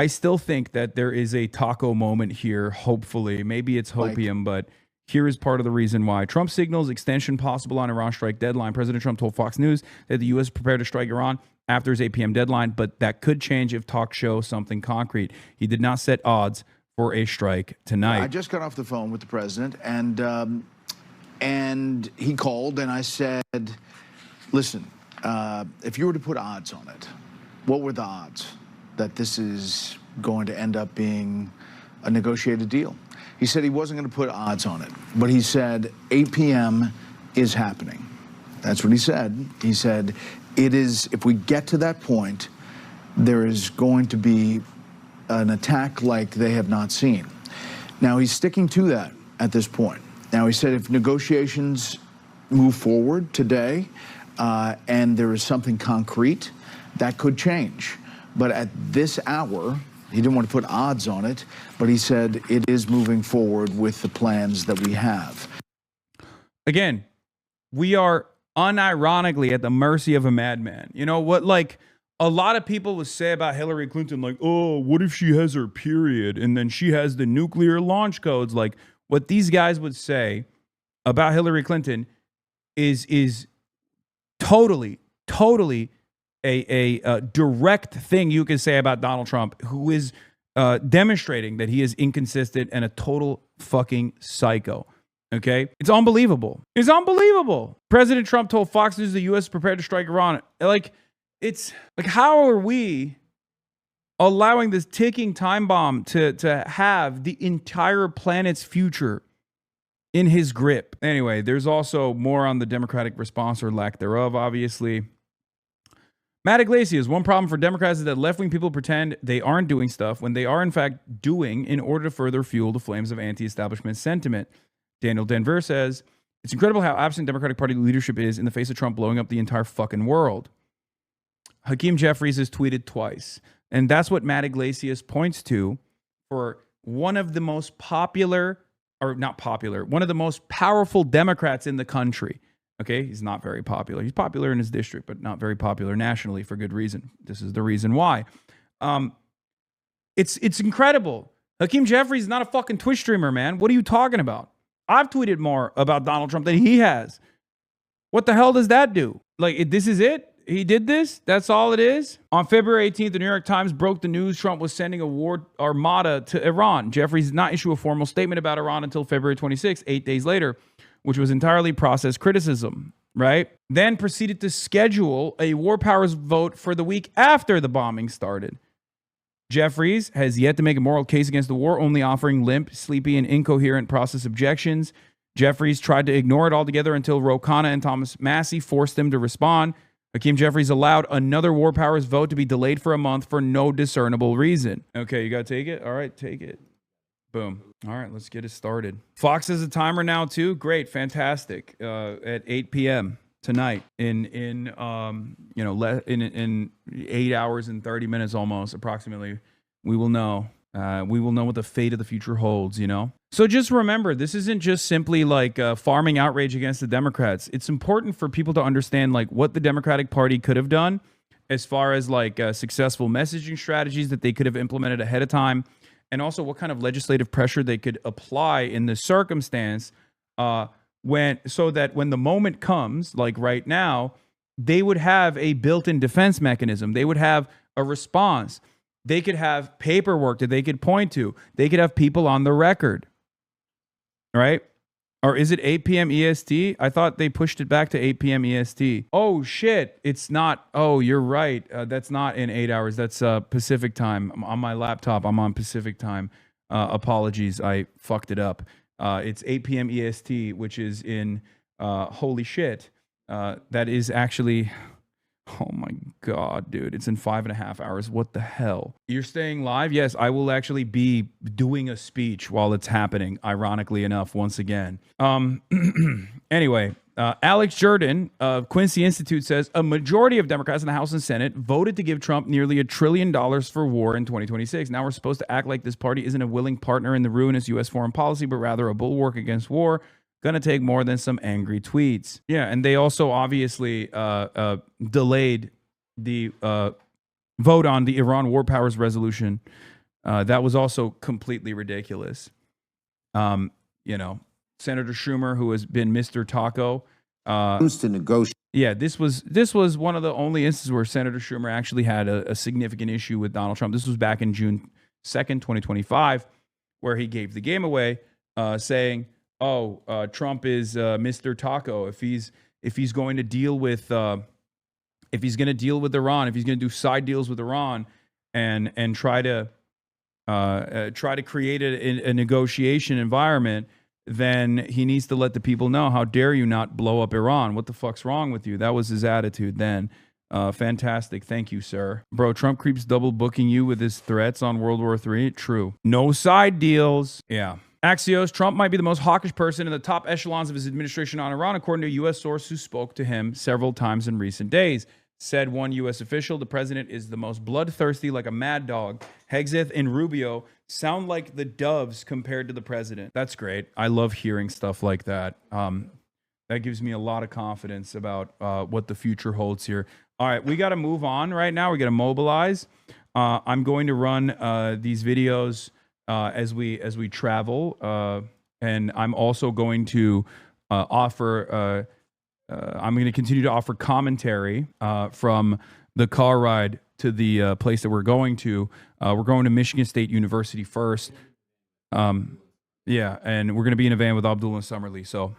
I still think that there is a taco moment here, hopefully. Maybe it's hopium, but here is part of the reason why. Trump signals extension possible on Iran strike deadline. President Trump told Fox News that the U.S. is prepared to strike Iran after his 8 p.m. deadline, but that could change if talks show something concrete. He did not set odds for a strike tonight. I just got off the phone with the president, and he called, and I said, listen, if you were to put odds on it, what were the odds that this is going to end up being a negotiated deal? He said he wasn't going to put odds on it, but he said 8 p.m. is happening. That's what he said. He said, it is, if we get to that point, there is going to be an attack like they have not seen. Now, he's sticking to that at this point. Now, he said if negotiations move forward today and there is something concrete, that could change. But at this hour, he didn't want to put odds on it, but he said it is moving forward with the plans that we have. Again, we are unironically at the mercy of a madman. You know what, like, a lot of people would say about Hillary Clinton, like, oh, what if she has her period and then she has the nuclear launch codes? Like, what these guys would say about Hillary Clinton is totally a direct thing you can say about Donald Trump, who is demonstrating that he is inconsistent and a total fucking psycho. Okay? It's unbelievable. It's unbelievable. President Trump told Fox News the U.S. is prepared to strike Iran. Like, it's like, how are we allowing this ticking time bomb to have the entire planet's future in his grip? Anyway, there's also more on the Democratic response or lack thereof, obviously. Matt Iglesias, one problem for Democrats is that left-wing people pretend they aren't doing stuff when they are in fact doing in order to further fuel the flames of anti-establishment sentiment. Daniel Denver says, it's incredible how absent Democratic Party leadership is in the face of Trump blowing up the entire fucking world. Hakeem Jeffries has tweeted twice. And that's what Matt Iglesias points to for one of the most popular, or not popular, one of the most powerful Democrats in the country. Okay, he's not very popular. He's popular in his district, but not very popular nationally for good reason. This is the reason why. It's incredible. Hakeem Jeffries is not a fucking Twitch streamer, man. What are you talking about? I've tweeted more about Donald Trump than he has. What the hell does that do? Like, this is it? He did this? That's all it is? On February 18th, the New York Times broke the news Trump was sending a war armada to Iran. Jeffries did not issue a formal statement about Iran until February 26th, 8 days later, which was entirely process criticism, right? Then proceeded to schedule a war powers vote for the week after the bombing started. Jeffries has yet to make a moral case against the war, only offering limp, sleepy, and incoherent process objections. Jeffries tried to ignore it altogether until Ro Khanna and Thomas Massie forced him to respond. Hakeem Jeffries allowed another war powers vote to be delayed for a month for no discernible reason. Okay, you got to take it? All right, take it. Boom. All right, let's get it started. Fox has a timer now too. Great, fantastic. At 8 p.m. tonight, in 8 hours and 30 minutes almost, approximately, we will know. We will know what the fate of the future holds, you know? So just remember, this isn't just simply like farming outrage against the Democrats. It's important for people to understand like what the Democratic Party could have done as far as like successful messaging strategies that they could have implemented ahead of time, and also what kind of legislative pressure they could apply in this circumstance so that when the moment comes, like right now, they would have a built-in defense mechanism. They would have a response. They could have paperwork that they could point to. They could have people on the record, right? Or is it 8 p.m. EST? I thought they pushed it back to 8 p.m. EST. Oh, shit. It's not. Oh, you're right. That's not in 8 hours. That's Pacific time. On my laptop, I'm on Pacific time. Apologies. I fucked it up. It's 8 p.m. EST, which is in, holy shit. That is actually... Oh my God, dude. It's in 5.5 hours. What the hell? You're staying live? Yes, I will actually be doing a speech while it's happening, ironically enough, once again. Anyway, Alex Jordan of Quincy Institute says a majority of Democrats in the House and Senate voted to give Trump nearly $1 trillion for war in 2026. Now we're supposed to act like this party isn't a willing partner in the ruinous U.S. foreign policy, but rather a bulwark against war. Gonna take more than some angry tweets. Yeah, and they also obviously delayed the vote on the Iran War Powers Resolution. That was also completely ridiculous. You know, Senator Schumer, who has been Mr. Taco. To negotiate. Yeah, this was one of the only instances where Senator Schumer actually had a significant issue with Donald Trump. This was back in June 2nd, 2025, where he gave the game away, saying, "Oh, Trump is Mr. Taco. If he's going to deal with Iran, if he's going to do side deals with Iran, and try to create a negotiation environment, then he needs to let the people know, how dare you not blow up Iran? What the fuck's wrong with you?" That was his attitude then. Fantastic. Thank you, sir. Bro, Trump keeps double booking you with his threats on World War III. True. No side deals. Yeah. Axios, Trump might be the most hawkish person in the top echelons of his administration on Iran, according to a U.S. source who spoke to him several times in recent days. Said one U.S. official, the president is the most bloodthirsty, like a mad dog. Hegseth and Rubio sound like the doves compared to the president. That's great. I love hearing stuff like that. That gives me a lot of confidence about what the future holds here. All right, we got to move on right now. We got to mobilize. I'm going to run these videos as we travel, and I'm also going to offer. I'm going to continue to offer commentary from the car ride to the place that we're going to. We're going to Michigan State University first. Yeah, and we're going to be in a van with Abdul and Summerlee. So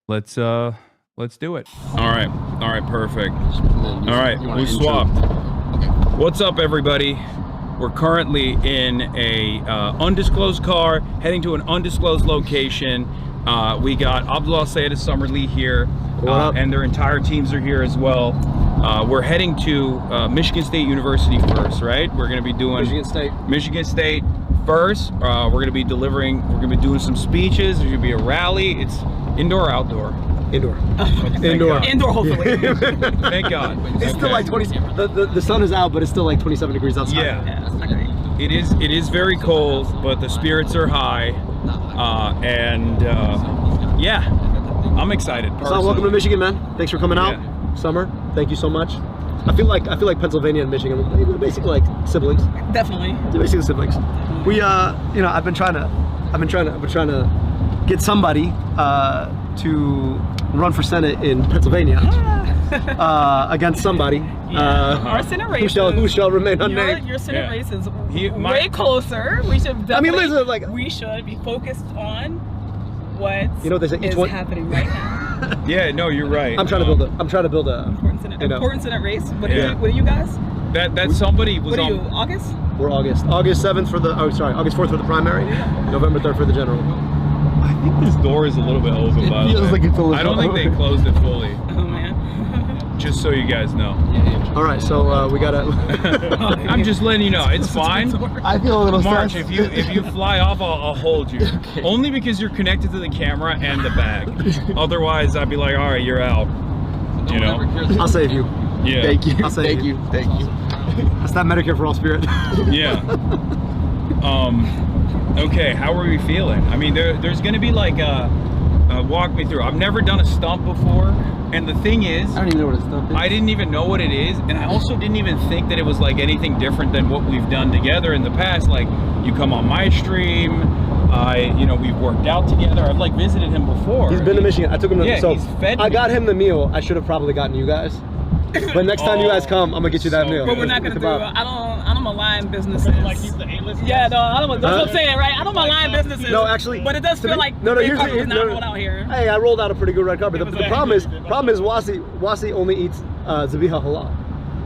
let's do it. All right, perfect. All right, we swapped. What's up, everybody? We're currently in a undisclosed car heading to an undisclosed location. We got Abdul Sayed and Summerlee here, and their entire teams are here as well. We're heading to Michigan State University first, right? We're going to be doing Michigan State first. We're going to be doing some speeches. There's going to be a rally. It's indoor or outdoor? Indoor. Indoor, hopefully. Thank God. It's still like 20. The sun is out, but it's still like 27 degrees outside. Yeah, That's not great. it is very cold, but the spirits are high, yeah, I'm excited. So welcome to Michigan, man. Thanks for coming out. Summer, thank you so much. I feel like Pennsylvania and Michigan are basically like siblings. Definitely. They're basically siblings. We I've been trying to get somebody to run for Senate in Pennsylvania against somebody. Our Senate races. Who shall remain unnamed. Your Senate races way closer. We should definitely. Listen, like, we should be focused on what they say, is happening right now. Yeah, no, you're right. I'm trying to build a important Senate race. What are you guys? That somebody was What are on. you? August? We're August 7th for the August 4th for the primary, November 3rd for the general. I think this door is a little bit open, by the way. feels like it's a little I don't think they closed it fully. Oh man. Just so you guys know. All right, so we gotta. I'm just letting you know, it's fine. I feel a little March, stressed. if you fly off, I'll hold you. Okay. Only because you're connected to the camera and the bag. Otherwise, I'd be like, all right, you're out. You know? I'll save you. Yeah. Thank you. I'll save you. Thank you. That's not Medicare for all spirit. Yeah. Okay, how are we feeling? I mean, there's going to be like walk me through. I've never done a stump before, and the thing is, I don't even know what a stump is. I didn't even know what it is, and I also didn't even think that it was like anything different than what we've done together in the past. Like, you come on my stream, we've worked out together. I've like visited him before. He's been to Michigan. I took him to. Yeah, so he's fed I me. got him the meal. I should have probably gotten you guys. But next time you guys come, I'm gonna get you that So meal. But we're not gonna do. I don't align businesses. Like he's the A-list. Yeah, no, I don't. That's what I'm saying, right? I don't align businesses. No, actually, but it does feel like no. red Here's carpet was not no. rolled out here. Hey, I rolled out a pretty good red carpet. The problem is Wasi only eats zabiha halal.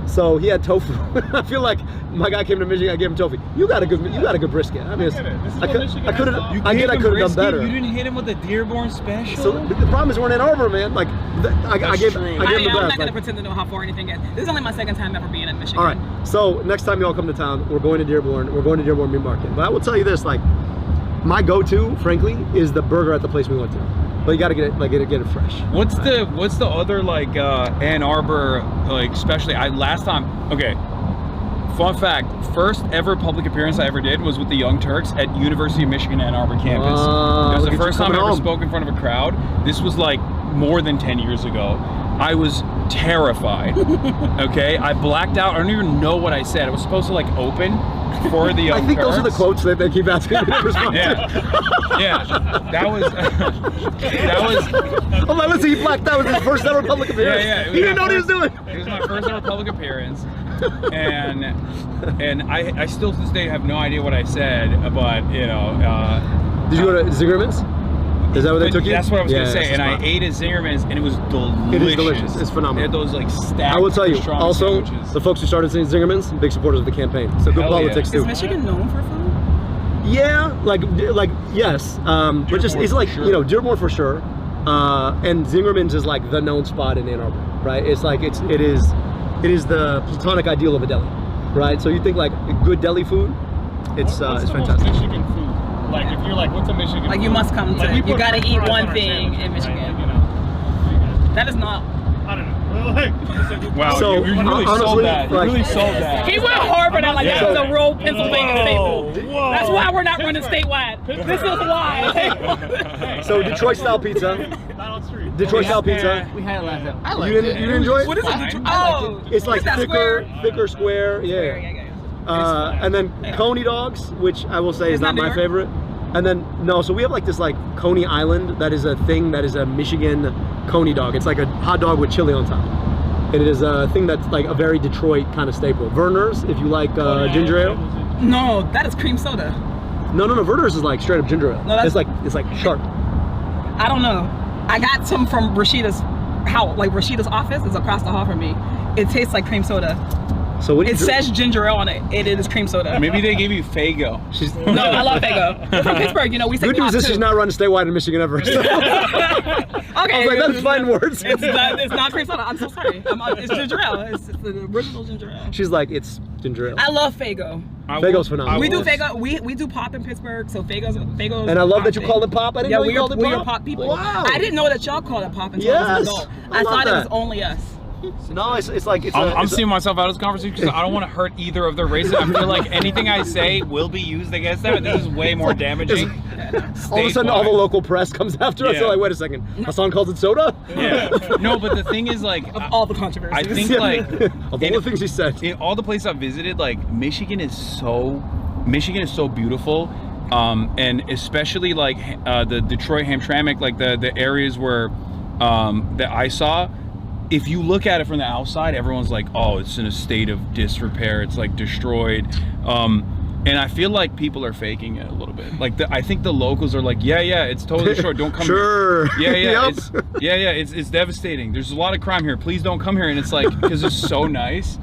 So he had tofu. I feel like my guy came to Michigan. I gave him tofu. You got a good brisket. I mean, I could have done better. You didn't hit him with a Dearborn special. So the problem is we're in Ann Arbor, man. Like I gave him the I'm best. not gonna pretend to know how far anything is. This is only my second time ever being in Michigan. All right. So next time y'all come to town, we're going to Dearborn. We're going to Dearborn Meat Market. But I will tell you this: like, my go-to, frankly, is the burger at the place we went to. But you gotta get it fresh. What's the other like Ann Arbor like especially last time? Okay, fun fact: first ever public appearance I ever did was with the Young Turks at University of Michigan Ann Arbor campus. It was the first time I ever spoke in front of a crowd. This was like more than 10 years ago. I was terrified. Okay, I blacked out. I don't even know what I said. I was supposed to like open for the. I think those are the quotes that they keep asking me to respond to. Yeah, that was. Oh my, listen, he blacked out. It was his first ever public appearance. Yeah. He didn't know what he was doing. It was my first ever public appearance, and I still to this day have no idea what I said, but you know. Did you go to Zingerman's? Is that where they took you? That's what I was gonna say. And I ate at Zingerman's, and it was delicious. It is delicious. It's phenomenal. They had those like stacked. I will tell you. Also, sandwiches. the folks who started Zingerman's, big supporters of the campaign. So good Hell politics yeah. too. Is Michigan known for food? Yeah, like yes, but just it's like, you know, Dearborn for sure, and Zingerman's is like the known spot in Ann Arbor, right? It's like it is the platonic ideal of a deli, right? So you think like good deli food, it's fantastic. Michigan food. Like if you're like, what's a Michigan? Like you must come to. Like, You gotta eat one thing in Michigan. You know, That is not. I don't know. Like, Wow, So, you really honestly, sold that. You like- really sold that. He went hard for that. Like Yeah. that's a real Pennsylvania staple. whoa. That's why we're not running statewide. This is why. So Detroit style pizza, Donald Street. Detroit style pizza. We had it last time. I like You didn't enjoy it? What is it? Oh, It's like is that thicker square, Yeah. And then Coney dogs, which I will say is Isn't not that my New York? favorite. And then so we have like this like Coney Island that is a thing that is a Michigan Coney dog. It's like a hot dog with chili on top. And it is a thing that's like a very Detroit kind of staple. Werner's, if you like ginger ale. No, that is cream soda. No, Werner's is like straight up ginger ale. No, that's- it's like sharp. I don't know. I got some from Rashida's house. Like Rashida's office is across the hall from me. It tastes like cream soda. So what do you It says ginger ale on it. It is cream soda. Maybe they gave you Fago. No, I love Fago. We're from Pittsburgh, you know. We say Good news pop is too. she's not running statewide in Michigan ever. So. Okay, I was like, that's fine words. It's not cream soda. I'm so sorry. It's ginger ale. It's the original ginger ale. She's like, it's ginger ale. I love Fago. Fago's phenomenal. We do Fago. We do pop in Pittsburgh, so Fago's. And I love that you call it pop. I didn't know you called it we're pop. pop people. Wow. I didn't know that y'all called it pop until I was an Yes. adult. I I love thought it was that. only us. No, it's like I'm seeing myself out of this conversation because I don't want to hurt either of their races. I feel like anything I say will be used against them, and this is way more damaging. all of a sudden all the local press comes after us. Yeah. They're like, wait a second, Hasan calls it soda? Yeah. No, but the thing is, like, Of all the controversies. I think like Of all the things he said. in all the places I've visited, like Michigan is so beautiful, and especially like the Detroit, Hamtramck, like the areas where that I saw. If you look at it from the outside, everyone's like, "Oh, it's in a state of disrepair. It's like destroyed." And I feel like people are faking it a little bit. Like I think the locals are like, "Yeah, it's totally destroyed. Don't come Sure. here." Yeah, Yep. it's devastating. There's a lot of crime here. Please don't come here. And it's like because it's so nice.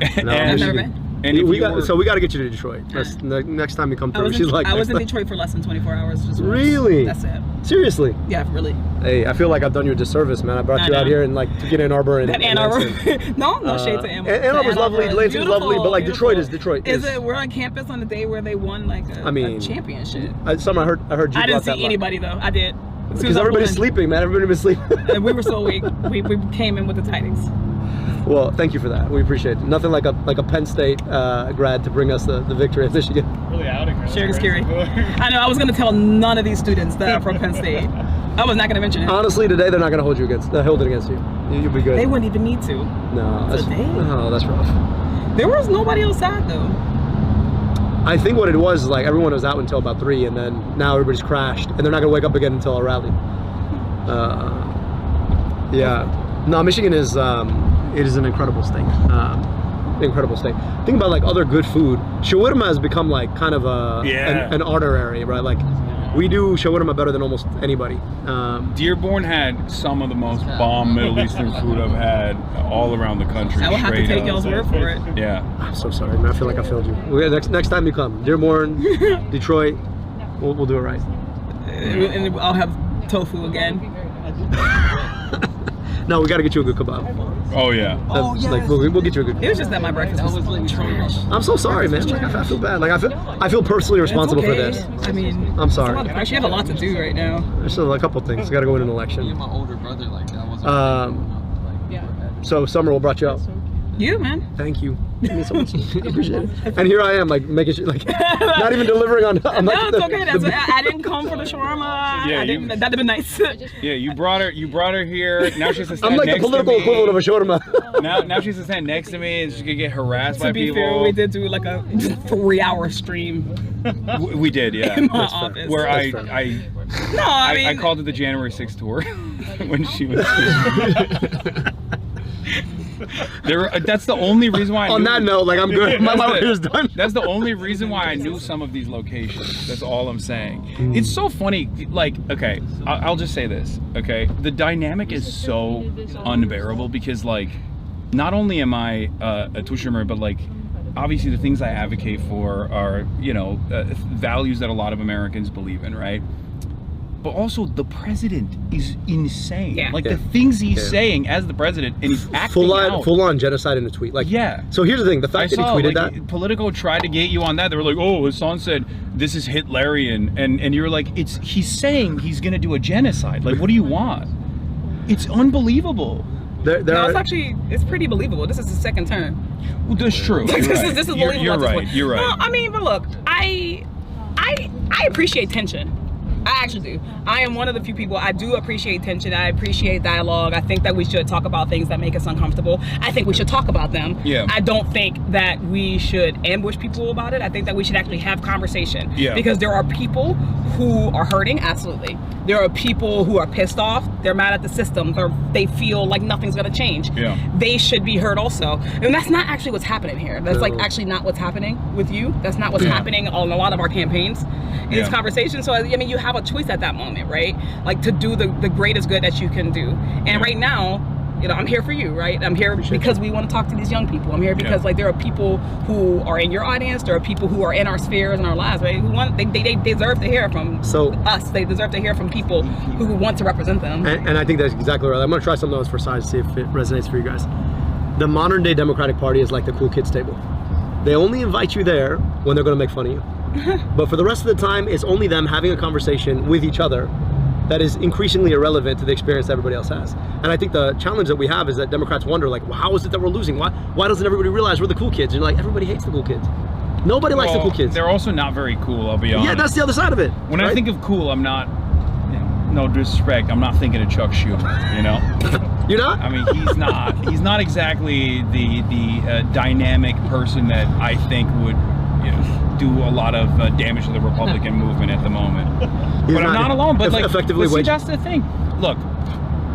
No, I've never Michigan. been. And if we you were, got to get you to Detroit. That's next time you come I through. was, She's in, like, I was in next time. Detroit for less than 24 hours. Just once. Really? That's it. Seriously? Yeah, really. Hey, I feel like I've done you a disservice, man. I brought I you out know. here and like took you to Ann Arbor and That Ann Arbor. Lansing. no shade to Ann Arbor. Ann Arbor's lovely, is Lansing's lovely, but like beautiful. Detroit is Detroit. Is it? We're on campus on the day where they won like a championship. I heard you I brought didn't that see luck. anybody though. I did. As soon Because as I everybody's won. sleeping, man. Everybody was sleeping. And we were so weak. We came in with the tidings. Well, thank you for that. We appreciate it. Nothing like a Penn State grad to bring us the victory at Michigan. Really outing her. Sharing is scary. I know. I was gonna tell none of these students that are from Penn State. I was not gonna mention it. Honestly, today they're not going to hold it against you. You'll be good. They wouldn't even need to. No, that's rough. There was nobody outside though. I think what it was is like everyone was out until about 3, and then now everybody's crashed, and they're not going to wake up again until a rally. Yeah. No, Michigan is it is an incredible state. Incredible state. Think about like other good food. Shawarma has become like kind of an honorary, right? Like we do shawarma better than almost anybody. Dearborn had some of the most bomb Middle Eastern food I've had all around the country. I will have to straight take up. y'all's word for it. Yeah. I'm so sorry, man. I feel like I failed you. Next time you come, Dearborn, Detroit, we'll do it right. And I'll have tofu again. No, we got to get you a good kebab. Oh yeah. Like we'll get you a good. It was just that my breakfast was trash. I'm so sorry, man. Like, I feel bad. Like I feel personally responsible for this. I mean, I'm sorry. It's a lot of pressure. You have a lot to do right now. There's still a couple things. Got to go in an election. My older brother, like that wasn't. So Summer, what brought you out? You, man. Thank you. It means so much. I appreciate it. And here I am, like making sure, like not even delivering on. No, it's okay. That's I didn't come for the shawarma. Yeah, that'd have been nice. Yeah, you brought her here. Now she's to stand I'm like the next to political me. equivalent of a shawarma. Now she's to stand next to me and she's gonna get harassed by To be people. fair, we did do like a 3-hour stream We did, yeah. in my office. Where I mean, called it the January 6th tour when she was. That's the only reason why. On that note, like I'm good. My work is done. That's the only reason why I knew some of these locations. That's all I'm saying. It's so funny. Like, okay, I'll just say this. Okay, the dynamic is so unbearable because, like, not only am I a Tushimer, but like, obviously the things I advocate for are, you know, values that a lot of Americans believe in, right? But also the president is insane. Yeah. Like the things he's saying as the president, and he's acting out. Full on genocide in a tweet. Like, yeah. So here's the thing: the fact that he tweeted that. Politico tried to get you on that. They were like, "Oh, Hassan said this is Hitlerian," and you're like, he's saying he's gonna do a genocide. Like, what do you want? It's unbelievable. It's pretty believable. This is his second term. Well, that's true. This is believable. You're right. You're right. No, I mean, but look, I appreciate tension. I actually do. I am one of the few people. I do appreciate tension. I appreciate dialogue. I think that we should talk about things that make us uncomfortable. I think we should talk about them. Yeah. I don't think that we should ambush people about it. I think that we should actually have conversation. Yeah. Because there are people who are hurting, absolutely. There are people who are pissed off. They're mad at the system. They feel like nothing's gonna change. Yeah. They should be heard also. And that's not actually what's happening here. That's like actually not what's happening with you. That's not what's happening on a lot of our campaigns in this conversation. So I mean, you have a choice at that moment, right? Like to do the greatest good that you can do. And right now, you know, I'm here for you, right? I'm here because we want to talk to these young people. I'm here because like there are people who are in your audience. There are people who are in our spheres and our lives, right? They deserve to hear from us. They deserve to hear from people who want to represent them. And I think that's exactly right. I'm gonna try something else for size to see if it resonates for you guys. The modern day Democratic Party is like the cool kids table. They only invite you there when they're gonna make fun of you. But for the rest of the time, it's only them having a conversation with each other that is increasingly irrelevant to the experience that everybody else has. And I think the challenge that we have is that Democrats wonder, like, well, how is it that we're losing? Why doesn't everybody realize we're the cool kids? And you're like, everybody hates the cool kids. Nobody likes the cool kids. They're also not very cool, I'll be honest. Yeah, that's the other side of it. When I think of cool, I'm not, no disrespect, I'm not thinking of Chuck Schumer, you know? You're not? I mean, he's not exactly the dynamic person that I think would, you know, do a lot of damage to the Republican movement at the moment. But I'm not alone. But like, effectively, see, that's the thing. Look,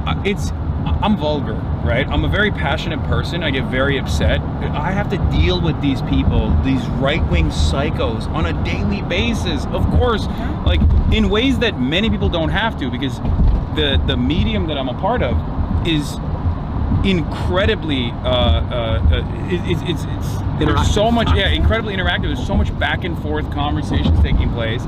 I'm vulgar, right? I'm a very passionate person. I get very upset. I have to deal with these people, these right-wing psychos, on a daily basis. Of course, like in ways that many people don't have to, because the medium that I'm a part of is incredibly there's so much incredibly interactive. There's so much back and forth conversations taking place,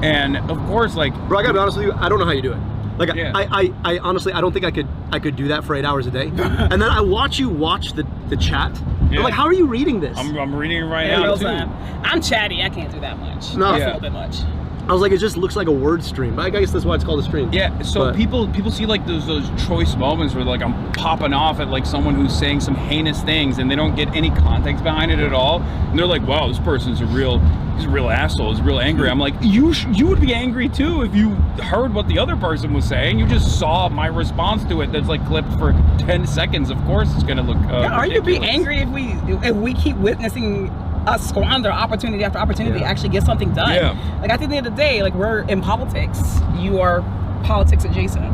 and of course, like, bro, I gotta be honest with you, I don't know how you do it. Like, I honestly, I don't think I could do that for 8 hours a day. And then I watch you watch the chat. I'm like, how are you reading this? I'm reading it right now too. I'm chatty. I can't do that much. No, a little bit much. I was like, it just looks like a word stream. I guess that's why it's called a stream. Yeah, so people see like those choice moments where like I'm popping off at like someone who's saying some heinous things and they don't get any context behind it at all. And they're like, wow, this person's he's a real asshole, he's real angry. I'm like, you would be angry too if you heard what the other person was saying. You just saw my response to it that's like clipped for 10 seconds. Of course it's gonna look are you be angry if we keep witnessing us squander opportunity after opportunity to actually get something done? Yeah. Like, at the end of the day, like, we're in politics. You are politics adjacent.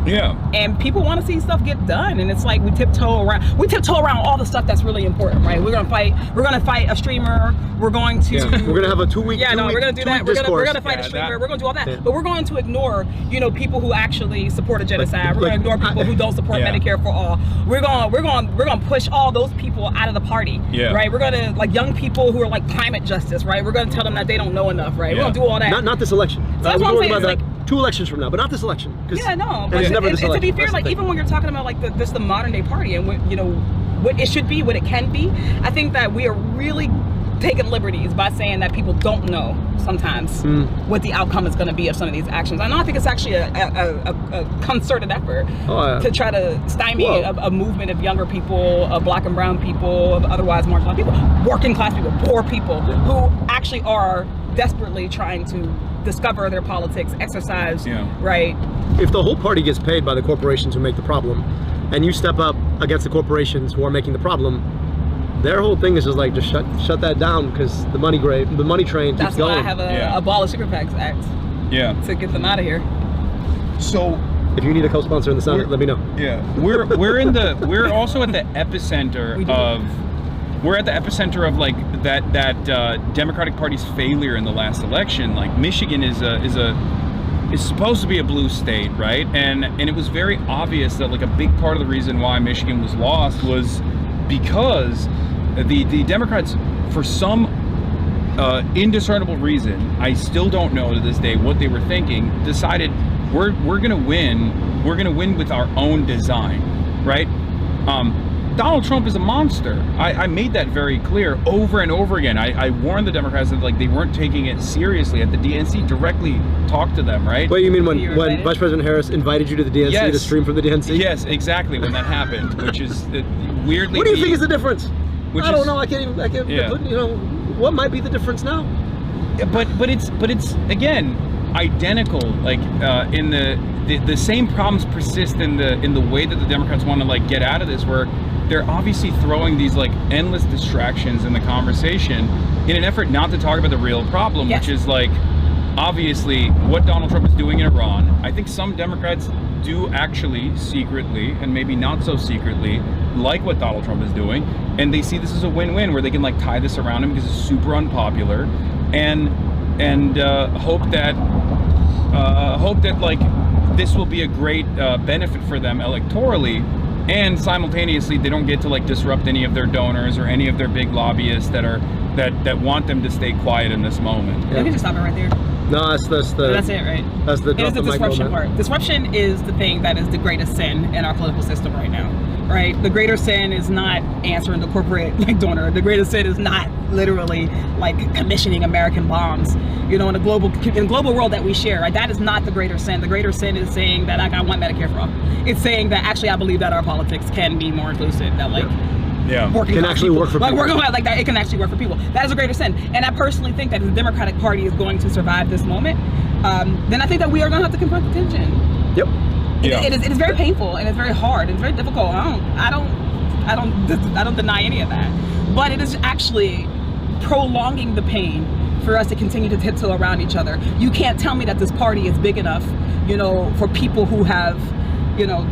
Yeah. And people want to see stuff get done, and it's like we tiptoe around all the stuff that's really important, right? We're gonna fight a streamer. We're going to we're gonna have a 2 week. we're gonna do that. We're gonna fight a streamer. We're gonna do all that. But we're going to ignore, people who actually support a genocide. We're gonna ignore people who don't support Medicare for all. We're gonna push all those people out of the party. Yeah. Right. We're gonna, like, young people who are like climate justice. Right. We're gonna tell them that they don't know enough. Right. We're gonna do all that. Not this election. So that's what I'm saying. Like, 2 elections from now, but not this election. Yeah, no. But to be fair, like, even when you're talking about like the modern day party and what it should be, what it can be, I think that we are really taking liberties by saying that people don't know sometimes what the outcome is going to be of some of these actions. I think it's actually a concerted effort to try to stymie a movement of younger people, of black and brown people, of otherwise marginalized people, working class people, poor people, who actually are desperately trying to discover their politics, exercise, right? If the whole party gets paid by the corporations who make the problem, and you step up against the corporations who are making the problem, their whole thing is just like, just shut that down, because the money train keeps going. That's why I have a Abolish Super PACs Act. To get them out of here. So if you need a co-sponsor in the Senate, let me know. Yeah, we're also at the epicenter of like that Democratic Party's failure in the last election. Like Michigan is supposed to be a blue state, right? And it was very obvious that like a big part of the reason why Michigan was lost was because the Democrats, for some indiscernible reason, I still don't know to this day what they were thinking, decided we're gonna win with our own design, right? Donald Trump is a monster. I made that very clear over and over again. I warned the Democrats that like they weren't taking it seriously. At the DNC, directly talked to them, right? What you mean when Vice President Harris invited you to the DNC to stream from the DNC? Yes, exactly, when that happened, which is weirdly. What do you think is the difference? I don't know. I can't. Yeah. You know, what might be the difference now? But it's again identical. Like in the same problems persist in the way that the Democrats want to like get out of this, where they're obviously throwing these like endless distractions in the conversation in an effort not to talk about the real problem, which is like obviously what Donald Trump is doing in Iran. I think some Democrats do actually secretly, and maybe not so secretly, like what Donald Trump is doing, and they see this as a win-win where they can like tie this around him because it's super unpopular, and hope that like this will be a great benefit for them electorally. And simultaneously, they don't get to like disrupt any of their donors or any of their big lobbyists that want them to stay quiet in this moment. Let me just stop it right there. No, that's it, right? That's the it is the disruption part. Disruption is the thing that is the greatest sin in our political system right now, right? The greater sin is not answering the corporate like donor. The greatest sin is not literally like commissioning American bombs. You know, in a global world that we share, right? That is not the greater sin. The greater sin is saying that like I want Medicare for all. It's saying that actually I believe that our politics can be more inclusive. That like. Working can actually people. work for people. Like that, it can actually work for people. That is a greater sin. And I personally think that if the Democratic Party is going to survive this moment, then I think that we are going to have to confront the tension. Yep. It is very painful and it's very hard. It's very difficult. I don't deny any of that. But it is actually prolonging the pain for us to continue to tiptoe around each other. You can't tell me that this party is big enough, you know, for people who have, you know,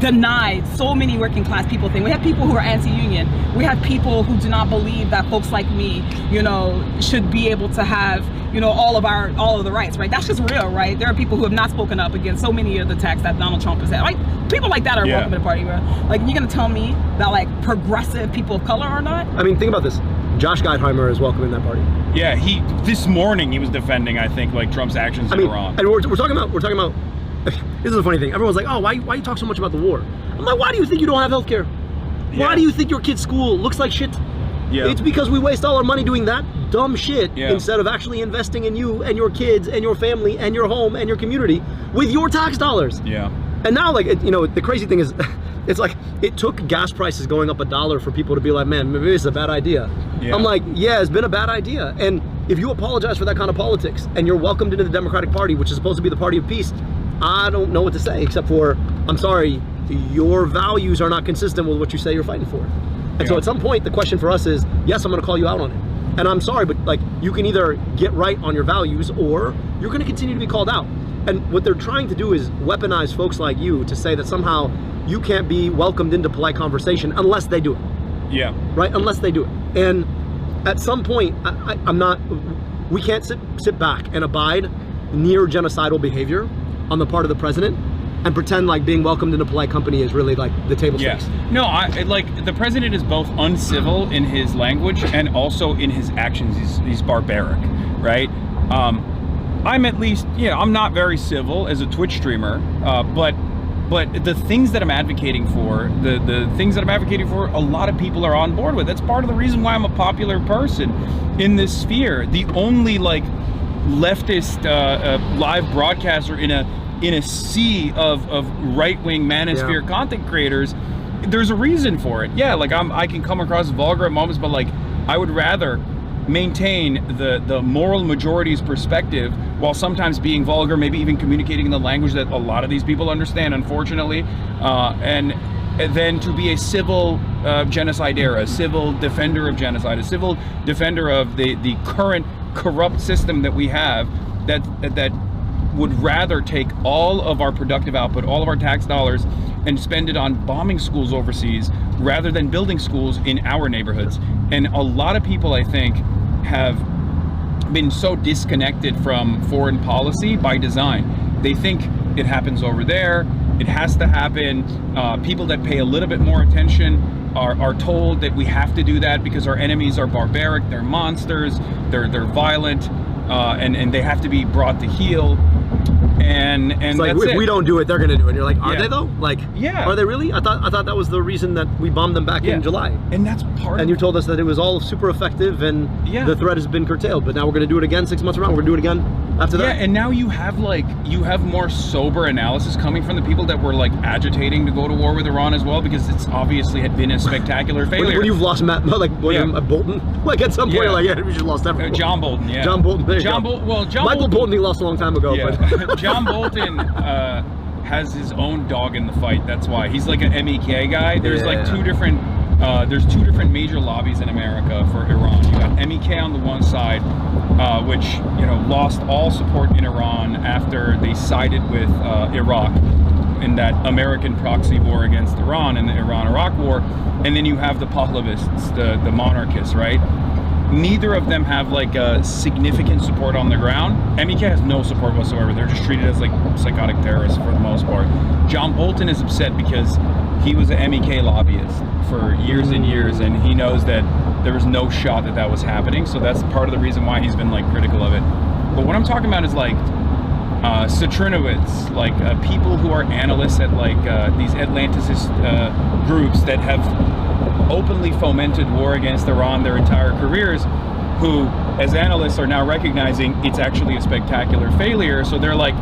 denied so many working class people things. We have people who are anti-union. We have people who do not believe that folks like me, you know, should be able to have, you know, all of the rights, right? That's just real, right? There are people who have not spoken up against so many of the attacks that Donald Trump has had. Like people like that are welcome to the party, bro. Like you're gonna tell me that like progressive people of color are not? I mean, think about this. Josh Geitheimer is welcome in that party. Yeah, this morning he was defending, I think, like Trump's actions in Iran. And we're talking about. This is a funny thing. Everyone's like, oh, why you talk so much about the war? I'm like, why do you think you don't have health care? Why do you think your kid's school looks like shit? It's because we waste all our money doing that dumb shit instead of actually investing in you and your kids and your family and your home and your community with your tax dollars. And now, like, you know, the crazy thing is, it's like it took gas prices going up $1 for people to be like, man, maybe it's a bad idea. I'm like, yeah, it's been a bad idea. And if you apologize for that kind of politics and you're welcomed into the Democratic Party, which is supposed to be the party of peace, I don't know what to say except for, I'm sorry, your values are not consistent with what you say you're fighting for. And so at some point, the question for us is, yes, I'm gonna call you out on it. And I'm sorry, but like, you can either get right on your values or you're gonna continue to be called out. And what they're trying to do is weaponize folks like you to say that somehow you can't be welcomed into polite conversation unless they do it. Right, unless they do it. And at some point, we can't sit back and abide near genocidal behavior on the part of the president and pretend like being welcomed in a polite company is really like the table stakes. No, like the president is both uncivil in his language and also in his actions. He's barbaric, right? I'm at least, I'm not very civil as a Twitch streamer, but But the things that I'm advocating for, the things that I'm advocating for, a lot of people are on board with. That's part of the reason why I'm a popular person in this sphere. The only like leftist live broadcaster in a sea of right-wing manosphere content creators. There's a reason for it. Yeah, like I can come across vulgar at moments, but like I would rather maintain the moral majority's perspective while sometimes being vulgar, maybe even communicating in the language that a lot of these people understand, unfortunately, and then to be a civil genocidaire, a civil defender of genocide, a civil defender of the current corrupt system that we have, that would rather take all of our productive output, all of our tax dollars, and spend it on bombing schools overseas rather than building schools in our neighborhoods. And a lot of people, I think, have been so disconnected from foreign policy by design. They think it happens over there, it has to happen. People that pay a little bit more attention are told that we have to do that because our enemies are barbaric, they're monsters, they're violent, and they have to be brought to heel. And it's like that's if we don't do it, they're gonna do it. And you're like, are they though? Like, are they really? I thought that was the reason that we bombed them back in July. And that's part. And you told us that it was all super effective and the threat has been curtailed. But now we're gonna do it again 6 months around. We're gonna do it again after that. Yeah, and now you have more sober analysis coming from the people that were like agitating to go to war with Iran as well, because it's obviously had been a spectacular failure. When you've lost Bolton, like at some point, you're like, we just lost everyone. John Bolton, John Bolton. Michael Bolton, he lost a long time ago. But John Bolton has his own dog in the fight. That's why he's like an MEK guy. There's like two different major lobbies in America for Iran. You got MEK on the one side, which lost all support in Iran after they sided with Iraq in that American proxy war against Iran in the Iran-Iraq war. And then you have the Pahlavists, the monarchists, right? Neither of them have like significant support on the ground. MEK has no support whatsoever. They're just treated as like psychotic terrorists for the most part. John Bolton is upset because he was an MEK lobbyist for years and years, and he knows that there was no shot that was happening. So that's part of the reason why he's been like critical of it. But what I'm talking about is like Satrinowitz, like people who are analysts at like these Atlanticist groups that have openly fomented war against Iran their entire careers, who as analysts are now recognizing it's actually a spectacular failure. So they're like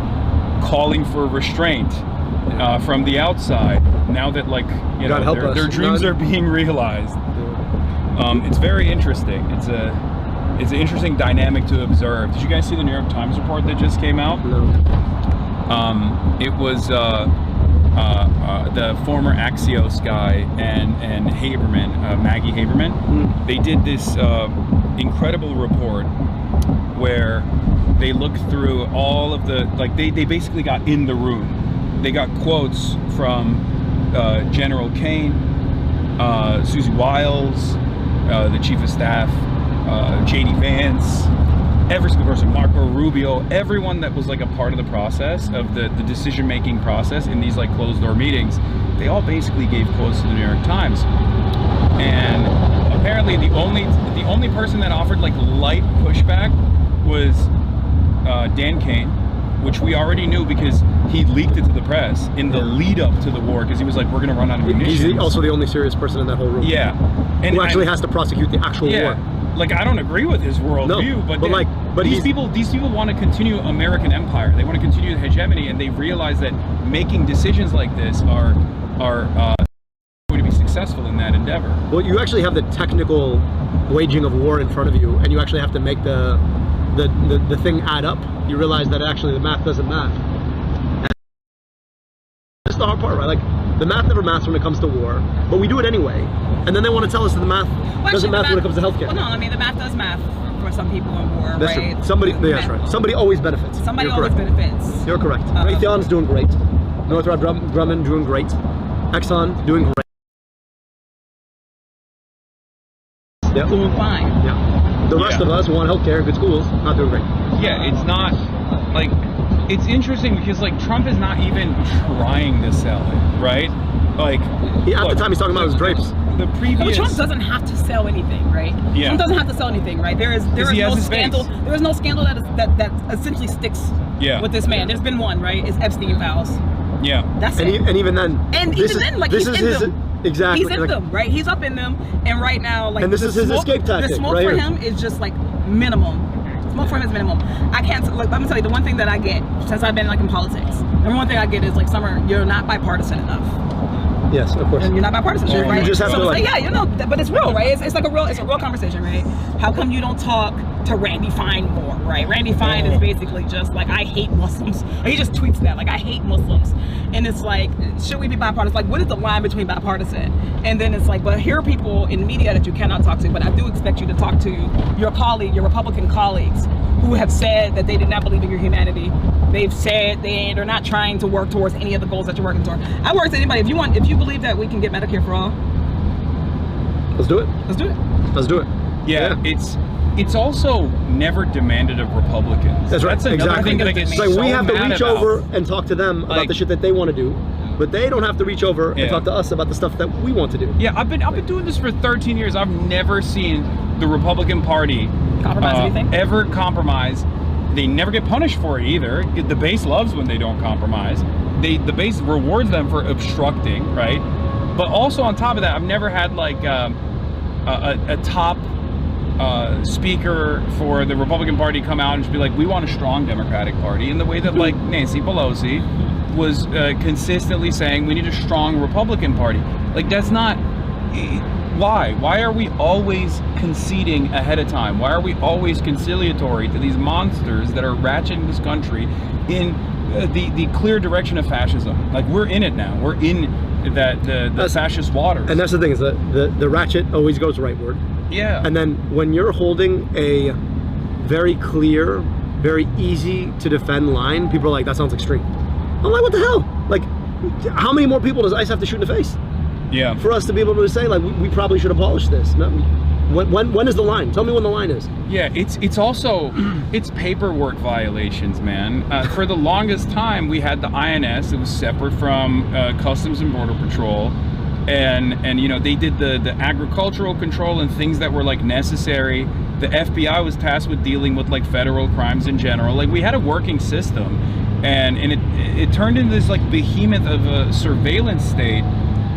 calling for restraint from the outside now that like their dreams are being realized. It's very interesting. It's an interesting dynamic to observe. Did you guys see the New York Times report that just came out? No. It was the former Axios guy and Haberman, Maggie Haberman. They did this incredible report where they looked through all of the, like they basically got in the room. They got quotes from General Kane, Susie Wiles, the Chief of Staff, J.D. Vance, every single person, Marco Rubio, everyone that was like a part of the process of the decision-making process in these like closed-door meetings, they all basically gave quotes to the New York Times. And apparently the only person that offered like light pushback was Dan Kane, which we already knew because he leaked it to the press in the lead up to the war, because he was like, we're going to run out of munitions. He's also the only serious person in that whole room. Yeah. And who actually has to prosecute the actual war. Like, I don't agree with his worldview, but these people want to continue American empire. They want to continue the hegemony, and they realize that making decisions like this are going to be successful in that endeavor. Well, you actually have the technical waging of war in front of you, and you actually have to make the thing add up. You realize that actually the math doesn't math. And that's the hard part, right? Like, the math never maths when it comes to war, but we do it anyway. And then they want to tell us that the math doesn't math when it comes to healthcare. Well, no, I mean, the math does math for some people in war, that's right? True. Somebody, that's right. Somebody always benefits. Somebody always benefits. You're correct. Raytheon's doing great. Northrop Grumman doing great. Exxon doing great. Yep. Doing fine. Yeah. The rest of us who want healthcare, good schools, not doing great. Yeah, it's not like, it's interesting because like Trump is not even trying to sell it, right? Like at the time he's talking about his drapes. The previous. But Trump doesn't have to sell anything, right? Yeah. Trump doesn't have to sell anything, right? There is no scandal. There is no scandal that essentially sticks with this man. There's been one, right? It's Epstein files. Yeah. That's And, it. and even then, And this even is, then, like, this he's is in his, them. exactly. He's in like, them, right? He's up in them, and right now, like, And this the is his smoke, escape tactic, The smoke right for here. him is just like minimum. Smoke for him is minimum. I can't. Like, let me tell you, the one thing that I get since I've been like in politics, the one thing I get is like, Summer, you're not bipartisan enough. Yes, of course. And you're not bipartisan, You right? just have so to, it's like- yeah, you know, but it's real, right? It's like a real conversation, right? How come you don't talk to Randy Fine more, right? Randy Fine is basically just like, I hate Muslims. He just tweets that, like, I hate Muslims. And it's like, should we be bipartisan? Like, what is the line between bipartisan? And then it's like, but here are people in media that you cannot talk to, but I do expect you to talk to your colleague, your Republican colleagues, who have said that they did not believe in your humanity. They've said they're not trying to work towards any of the goals that you're working toward. I work to anybody. If you believe that we can get Medicare for all, Let's do it. let's do it. Let's do it. Yeah, it's also never demanded of Republicans. That's right. That's another Exactly. thing that I get It's like so we have to mad reach about. over and talk to them about Like- the shit that they want to do, but they don't have to reach over Yeah. and talk to us about the stuff that we want to do. Yeah, I've been doing this for 13 years. I've never seen the Republican Party Compromise anything? ever compromise. They never get punished for it either. The base loves when they don't compromise. The base rewards them for obstructing, right? But also on top of that, I've never had like a top speaker for the Republican Party come out and just be like, we want a strong Democratic Party, in the way that like Nancy Pelosi was consistently saying we need a strong Republican Party. Like, that's not why are we always conceding ahead of time? Why are we always conciliatory to these monsters that are ratcheting this country in the clear direction of fascism? Like, we're in it now. We're in the fascist waters. And that's the thing, is that the ratchet always goes rightward. yeah. And then when you're holding a very clear, very easy to defend line, people are like, that sounds extreme. I'm like, what the hell? Like, how many more people does ICE have to shoot in the face yeah. for us to be able to say, like, we probably should abolish this? No, when is the line? Tell me when the line is. Yeah, it's also it's paperwork violations, man. For the longest time, we had the INS. It was separate from Customs and Border Patrol, and you know, they did the agricultural control and things that were like necessary. The FBI was tasked with dealing with like federal crimes in general. Like, we had a working system, and it turned into this like behemoth of a surveillance state.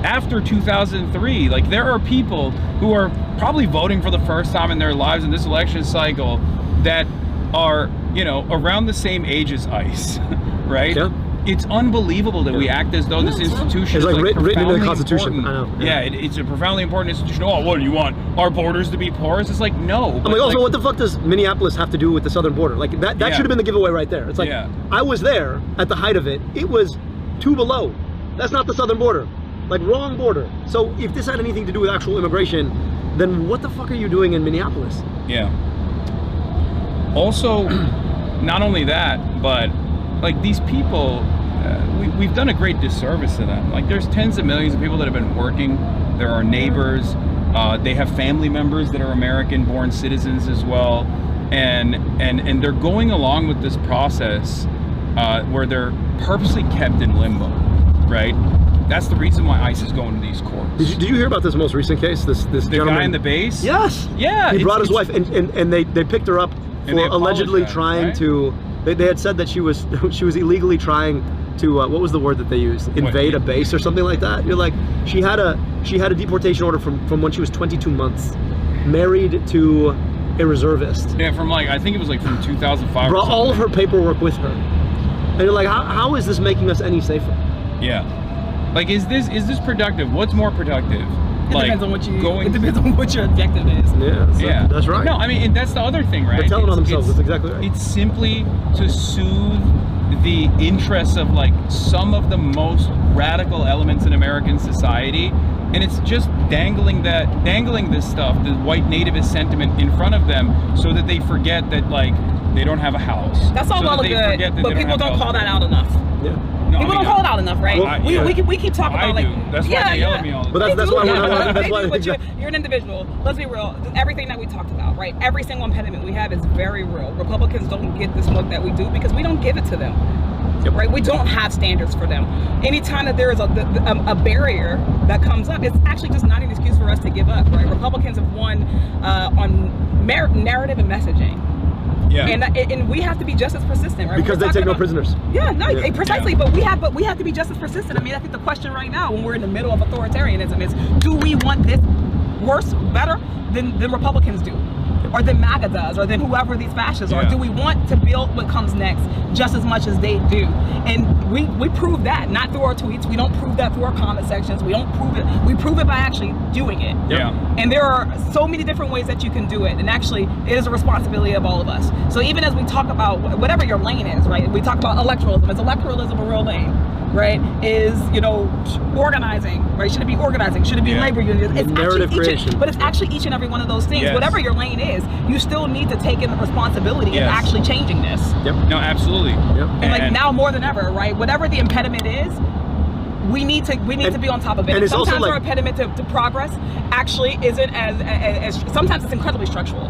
After 2003, like, there are people who are probably voting for the first time in their lives in this election cycle that are, you know, around the same age as ICE, right? Yeah. It's unbelievable that we act as though this institution It's is like written into the profoundly Constitution. important. I know. Yeah, it's a profoundly important institution. Oh, what do you want? Our borders to be porous? It's like, no. I'm like, also, what the fuck does Minneapolis have to do with the southern border? Like, that Yeah. should have been the giveaway right there. It's like, Yeah. I was there at the height of it. It was 2 below. That's not the southern border. Like, wrong border. So if this had anything to do with actual immigration, then what the fuck are you doing in Minneapolis? Yeah. Also, not only that, but like, these people, we've done a great disservice to them. Like, there's tens of millions of people that have been working. There are neighbors. They have family members that are American-born citizens as well, and they're going along with this process where they're purposely kept in limbo, right? That's the reason why ICE is going to these courts. Did you hear about this most recent case? This The gentleman, guy in the base? Yes. Yeah. He brought his it's- wife, and they picked her up And they for allegedly apologized, trying right? to. They had said that she was illegally trying to what was the word that they used? Invade a base or something like that. You're like, she had a deportation order from when she was 22 months, married to a reservist. Yeah, from like, I think it was like from 2005. Brought or all of her something. paperwork with her, and you're like, how is this making us any safer? Yeah. Like, is this productive? What's more productive? It Like, depends on what you. going- It depends on what your objective is. Yeah, Yeah, that's right. No, I mean, and that's the other thing, right? They're telling on It's- themselves. That's exactly right. It's simply to soothe the interests of like some of the most radical elements in American society, and it's just dangling this stuff, the white nativist sentiment, in front of them, so that they forget that like they don't have a house. That's all so well that and they good, forget that but they people have don't call health. that out enough. Yeah. No, People don't call it out enough, right? Well, we keep talking I about like, do. That's why they yell at me all the But time. that's They why do, we're yeah, not. That's they why. do, but you're an individual. Let's be real. Everything that we talked about, right? Every single impediment we have is very real. Republicans don't get the smoke that we do because we don't give it to them. Yep. Right? We don't have standards for them. Anytime that there is a barrier that comes up, it's actually just not an excuse for us to give up, right? Republicans have won on narrative and messaging. Yeah. And we have to be just as persistent, right? Because they take no prisoners. Yeah, no, precisely. But we have to be just as persistent. I mean, I think the question right now, when we're in the middle of authoritarianism, is do we want this worse, better than Republicans do, or than MAGA does, or than whoever these fascists are? Do we want to build what comes next just as much as they do? And we prove that not through our tweets. We don't prove that through our comment sections. We don't prove it. We prove it by actually doing it. Yeah. And there are so many different ways that you can do it. And actually, it is a responsibility of all of us. So even as we talk about whatever your lane is, right? We talk about electoralism. Is electoralism a real lane? Right? Is, organizing, right? Should it be organizing? Should it be labor unions? It's narrative creation. But it's actually each and every one of those things. Yes. Whatever your lane is, you still need to take in the responsibility of actually changing this. Yep. No, absolutely. Yep. And like now more than ever, right? Whatever the impediment is, we need to be on top of it. And it's sometimes also our impediment to progress actually isn't as sometimes it's incredibly structural.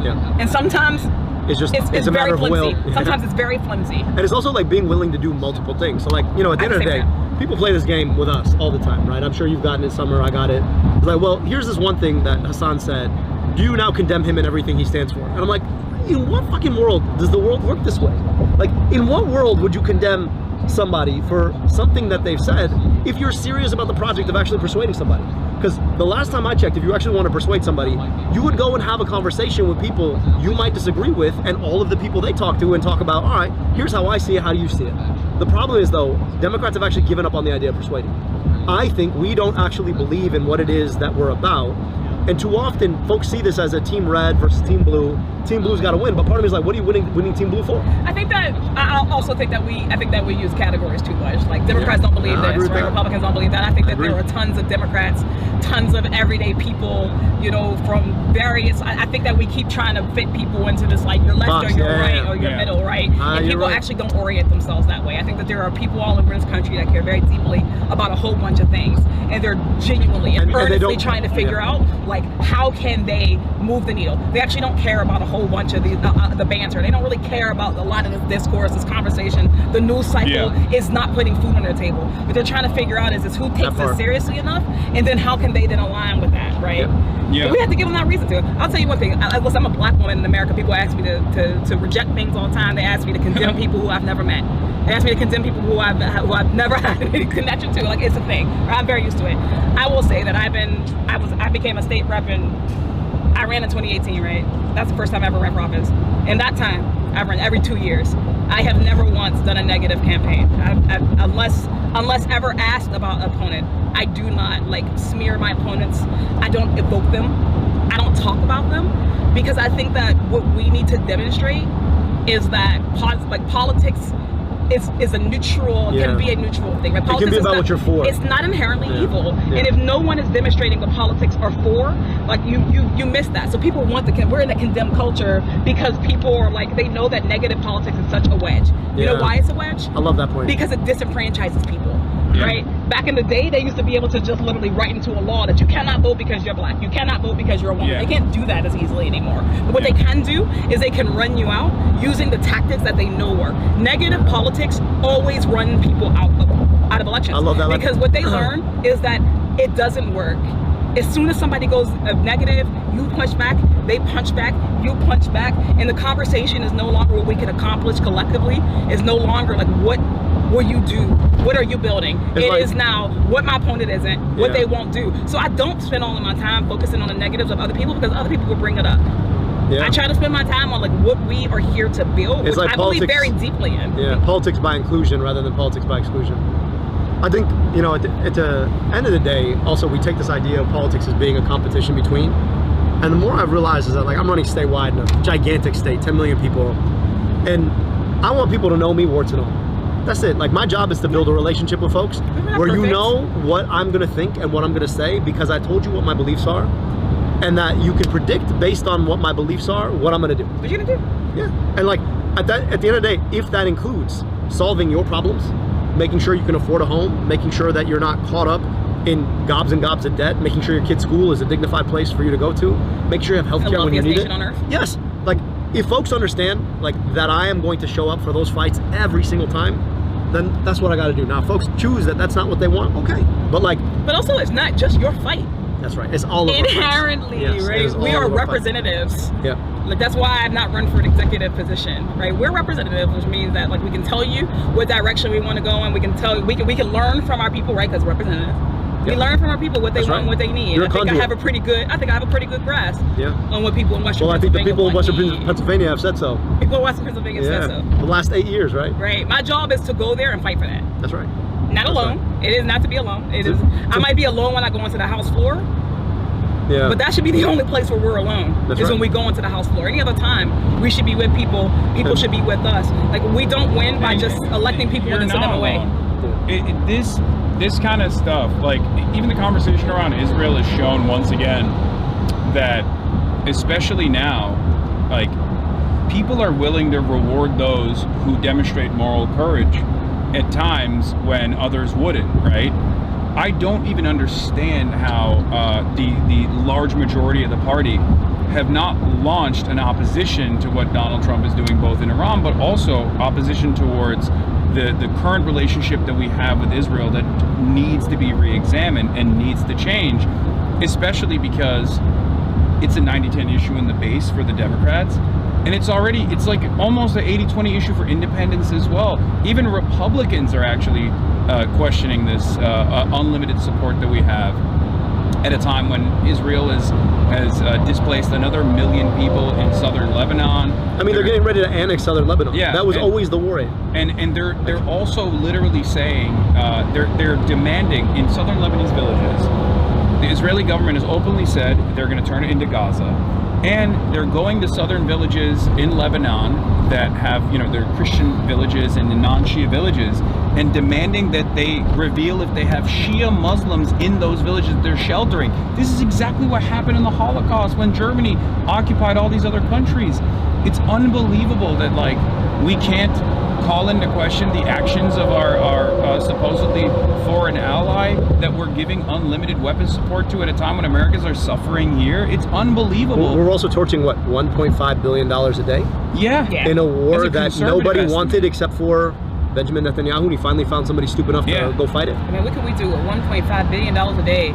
Yeah. And sometimes It's just it's a very matter of will. flimsy. Sometimes it's very flimsy. And it's also like being willing to do multiple things. So like, at the end of the day, people play this game with us all the time, right? I'm sure you've gotten it, Summer, I got it. It's like, well, here's this one thing that Hasan said. Do you now condemn him and everything he stands for? And I'm like, in what fucking world does the world work this way? Like, in what world would you condemn somebody for something that they've said if you're serious about the project of actually persuading somebody? Because the last time I checked, if you actually want to persuade somebody, you would go and have a conversation with people you might disagree with and all of the people they talk to and talk about, all right, here's how I see it, how do you see it? The problem is, though, Democrats have actually given up on the idea of persuading. I think we don't actually believe in what it is that we're about. And too often, folks see this as a team red versus team blue. Team blue's got to win, but part of me is like, what are you winning team blue for? I also think that we use categories too much. Like Democrats don't believe this, right? Republicans don't believe that. I think that there are tons of Democrats, tons of everyday people, from various. I think that we keep trying to fit people into this like you're left or you're right or you're middle, right? And people actually don't orient themselves that way. I think that there are people all over this country that care very deeply about a whole bunch of things, and they're genuinely and earnestly trying to figure out like how can they move the needle. They actually don't care about a whole bunch of the banter. They don't really care about a lot of this discourse, this conversation. The news cycle is not putting food on their table. What they're trying to figure out is who takes this seriously enough, and then how can they then align with that, right? Yeah. So we have to give them that reason to. I'll tell you one thing. Listen, I'm a black woman in America. People ask me to reject things all the time. They ask me to condemn people who I've never met. They ask me to condemn people who I've never had any connection to. Like, it's a thing. I'm very used to it. I will say that I became a state rep I ran in 2018, right? That's the first time I ever ran for office. In that time, I ran every 2 years. I have never once done a negative campaign. Unless ever asked about an opponent, I do not smear my opponents. I don't evoke them. I don't talk about them, because I think that what we need to demonstrate is that politics is a neutral, can be a neutral thing. Right? It can be about what you're for. It's not inherently evil. Yeah. And if no one is demonstrating what politics are for, you miss that. So people we're in a condemned culture because people are they know that negative politics is such a wedge. You know why it's a wedge? I love that point. Because it disenfranchises people. Right? Back in the day, they used to be able to just literally write into a law that you cannot vote because you're black. You cannot vote because you're a woman. They can't do that as easily anymore. But what they can do is they can run you out using the tactics that they know work. Negative politics always run people out of elections. I love that. Because what they learn is that it doesn't work. As soon as somebody goes negative, you punch back, they punch back, you punch back, and the conversation is no longer what we can accomplish collectively. It's no longer what will you do? What are you building? It is now what my opponent isn't, what they won't do. So I don't spend all of my time focusing on the negatives of other people, because other people will bring it up. I try to spend my time on what we are here to build, which I believe very deeply in. Yeah, politics by inclusion rather than politics by exclusion. I think, at the end of the day, also we take this idea of politics as being a competition between. And the more I've realized is that I'm running statewide in a gigantic state, 10 million people. And I want people to know me warts and all. That's it. My job is to build a relationship with folks where you know what I'm going to think and what I'm going to say, because I told you what my beliefs are, and that you can predict based on what my beliefs are what I'm going to do. What you're going to do? Yeah. And at the end of the day, if that includes solving your problems, making sure you can afford a home, making sure that you're not caught up in gobs and gobs of debt, making sure your kid's school is a dignified place for you to go to, make sure you have healthcare when you need it. On earth. Yes. If folks understand that I am going to show up for those fights every single time, then that's what I got to do. Now, if folks choose that that's not what they want, okay. But also, it's not just your fight. That's right. It's all of inherently, our fights. right? Yes, we are representatives Like, that's why I've not run for an executive position, right? We're representatives, which means that like we can tell you what direction we want to go, and we can tell we can learn from our people, right? Because we're representatives. We learn from our people what they want, and what they need. I think I have a pretty good grasp on what people in Western Pennsylvania. Well, I think the people in Western Pennsylvania have said so. People in Western Pennsylvania have said so. The last 8 years, right? Right. My job is to go there and fight for that. That's right. Not alone. Right. It is not to be alone. It is. I might be alone when I go into the House floor. Yeah. But that should be the only place where we're alone. That's is right. when we go into the House floor. Any other time, we should be with people. People should be with us. Like, we don't win by just electing people and then send them away. This kind of stuff, like even the conversation around Israel has shown once again that, especially now, like people are willing to reward those who demonstrate moral courage at times when others wouldn't, right? I don't even understand how the large majority of the party have not launched an opposition to what Donald Trump is doing, both in Iran, but also opposition towards the current relationship that we have with Israel that needs to be re-examined and needs to change, especially because it's a 90-10 issue in the base for the Democrats. And it's like almost an 80-20 issue for independents as well. Even Republicans are actually questioning this unlimited support that we have at a time when Israel has displaced another 1 million people in southern Lebanon. I mean, they're getting ready to annex southern Lebanon. Yeah, that was always the war aim. And they're also literally saying they're demanding in southern Lebanese villages. The Israeli government has openly said they're going to turn it into Gaza, and they're going to southern villages in Lebanon that have, their Christian villages and the non-Shia villages, and demanding that they reveal if they have Shia Muslims in those villages that they're sheltering. This is exactly what happened in the Holocaust when Germany occupied all these other countries. It's unbelievable that like we can't call into question the actions of our supposedly foreign ally that we're giving unlimited weapons support to at a time when Americans are suffering here. It's unbelievable. We're also torching what, $1.5 billion a day? Yeah. In a war that nobody wanted except for Benjamin Netanyahu, and he finally found somebody stupid enough to go fight it. I mean, what can we do with $1.5 billion a day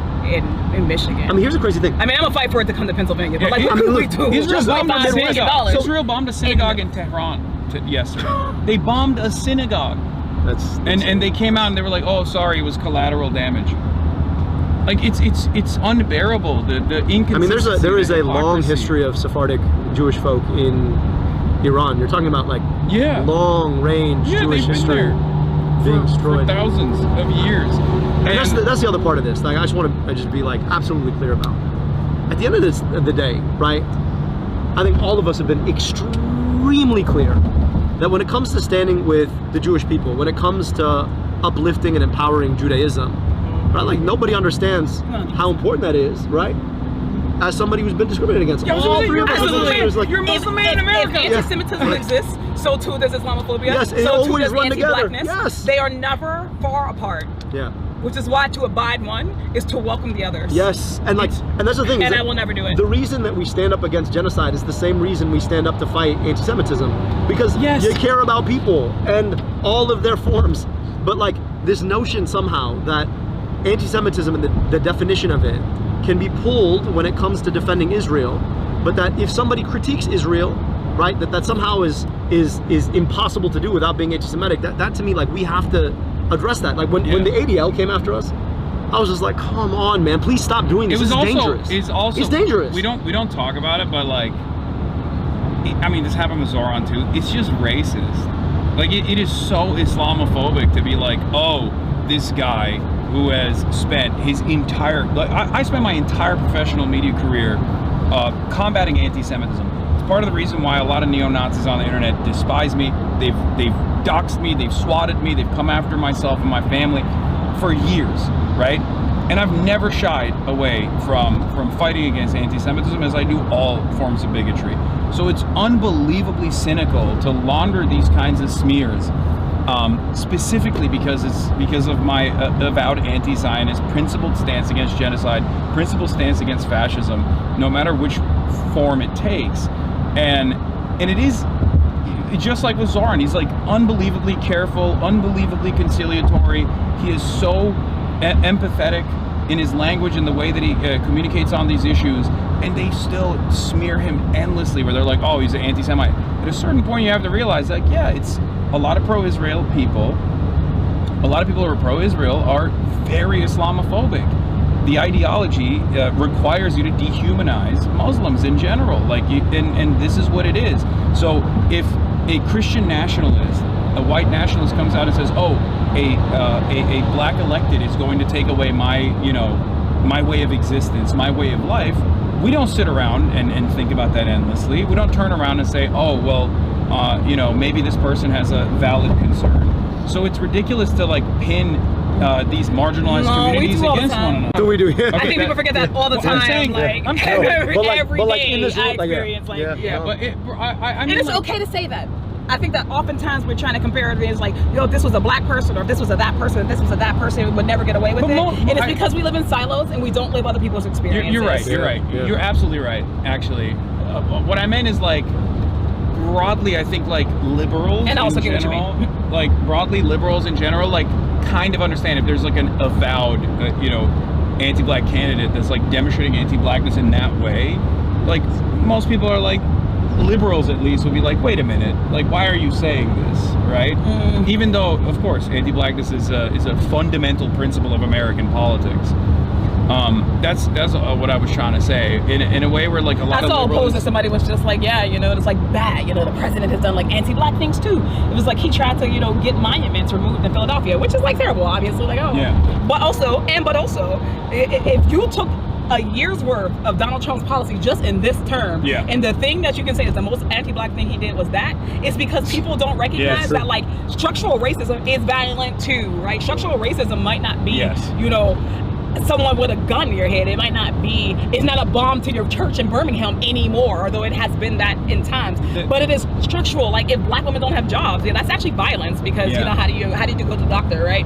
in Michigan? I mean, here's the crazy thing. I mean, I'm gonna fight for it to come to Pennsylvania, but like, what can we do? Israel bombed a synagogue in Tehran yesterday. They bombed a synagogue. And they came out and they were like, "Oh, sorry, it was collateral damage." Like it's unbearable. The inconsistency. I mean, there is a long history of Sephardic Jewish folk in Iran. You're talking about like long range Jewish history being destroyed for thousands of years. And that's the other part of this. Like, I just want to be like absolutely clear about. At the end of the day, right? I think all of us have been extremely clear that when it comes to standing with the Jewish people, when it comes to uplifting and empowering Judaism, right? Like, nobody understands how important that is, right? As somebody who's been discriminated against. All three of us. Like, you're Muslim in America. If anti-Semitism exists, so too does Islamophobia. Yes, and so too always does run together. anti-blackness. Yes. They are never far apart. Yeah. Which is why to abide one is to welcome the others. Yes, and that's the thing. And I will never do it. The reason that we stand up against genocide is the same reason we stand up to fight anti-Semitism, because you care about people and all of their forms. But like this notion somehow that anti-Semitism and the definition of it can be pulled when it comes to defending Israel, but that if somebody critiques Israel, right, that somehow is impossible to do without being anti-Semitic. That to me, like, we have to address that. Like when the ADL came after us, I was just like, come on, man, please stop doing this. It's dangerous. It's dangerous. We don't talk about it, but like, I mean, this happened with Zoran too. It's just racist. Like it is so Islamophobic to be like, oh, this guy who has spent his entire, like, I spent my entire professional media career combating anti-Semitism. It's part of the reason why a lot of neo-Nazis on the internet despise me. They've doxed me, they've swatted me, they've come after myself and my family for years, right? And I've never shied away from fighting against anti-Semitism, as I do all forms of bigotry. So it's unbelievably cynical to launder these kinds of smears, specifically because of my avowed anti-Zionist principled stance against genocide, principled stance against fascism, no matter which form it takes. And it is just like with Zoran. He's like unbelievably careful, unbelievably conciliatory. He is so empathetic in his language and the way that he communicates on these issues. and they still smear him endlessly, where they're like, oh, he's an anti-Semite. At a certain point, you have to realize, like, yeah, it's a lot of pro-Israel people. A lot of people who are pro-Israel are very Islamophobic. The ideology requires you to dehumanize Muslims in general, like, and this is what it is. So if a Christian nationalist, a white nationalist, comes out and says, "Oh, a black elected is going to take away my, you know, my way of existence, my way of life," we don't sit around and think about that endlessly. We don't turn around and say, "Oh, well, you know, maybe this person has a valid concern." So it's ridiculous to like pin these marginalized communities against one another. Do we do? I think people forget that all the Well, I'm time. saying, like, I'm saying, every day in this I room, like, experience, like, but I and mean, it's like, okay to say that. I think that oftentimes we're trying to compare it as like, yo, if this was a black person, or if this was a that person, if this was a that person, we would never get away with it. And it's because we live in silos and we don't live other people's experiences. You're right. You're right. Yeah. You're absolutely right. Actually, what I meant is like broadly, I think like liberals And I also in get what you general, like broadly liberals in general, like kind of understand if there's like an avowed, you know, anti-black candidate that's like demonstrating anti-blackness in that way. Like most people are like, liberals at least would be like, wait a minute, like why are you saying this, right? Even though, of course, anti-blackness is a fundamental principle of American politics. That's what I was trying to say in a way where like a lot I of saw a liberals, post that somebody was just like, yeah, you know, it's like bad. You know, the president has done like anti-black things too. It was like he tried to, you know, get monuments removed in Philadelphia, which is like terrible, obviously. Like, oh, Yeah. But also, if you took a year's worth of Donald Trump's policy just in this term, Yeah. and the thing that you can say is the most anti-black thing he did was that, it's because people don't recognize that like structural racism is violent too, right? Structural racism might not be, you know, someone with a gun to your head. It might not be, it's not a bomb to your church in Birmingham anymore, although it has been that in times. But it is structural. Like if black women don't have jobs, yeah, that's actually violence because you know, how do you go to the doctor, right?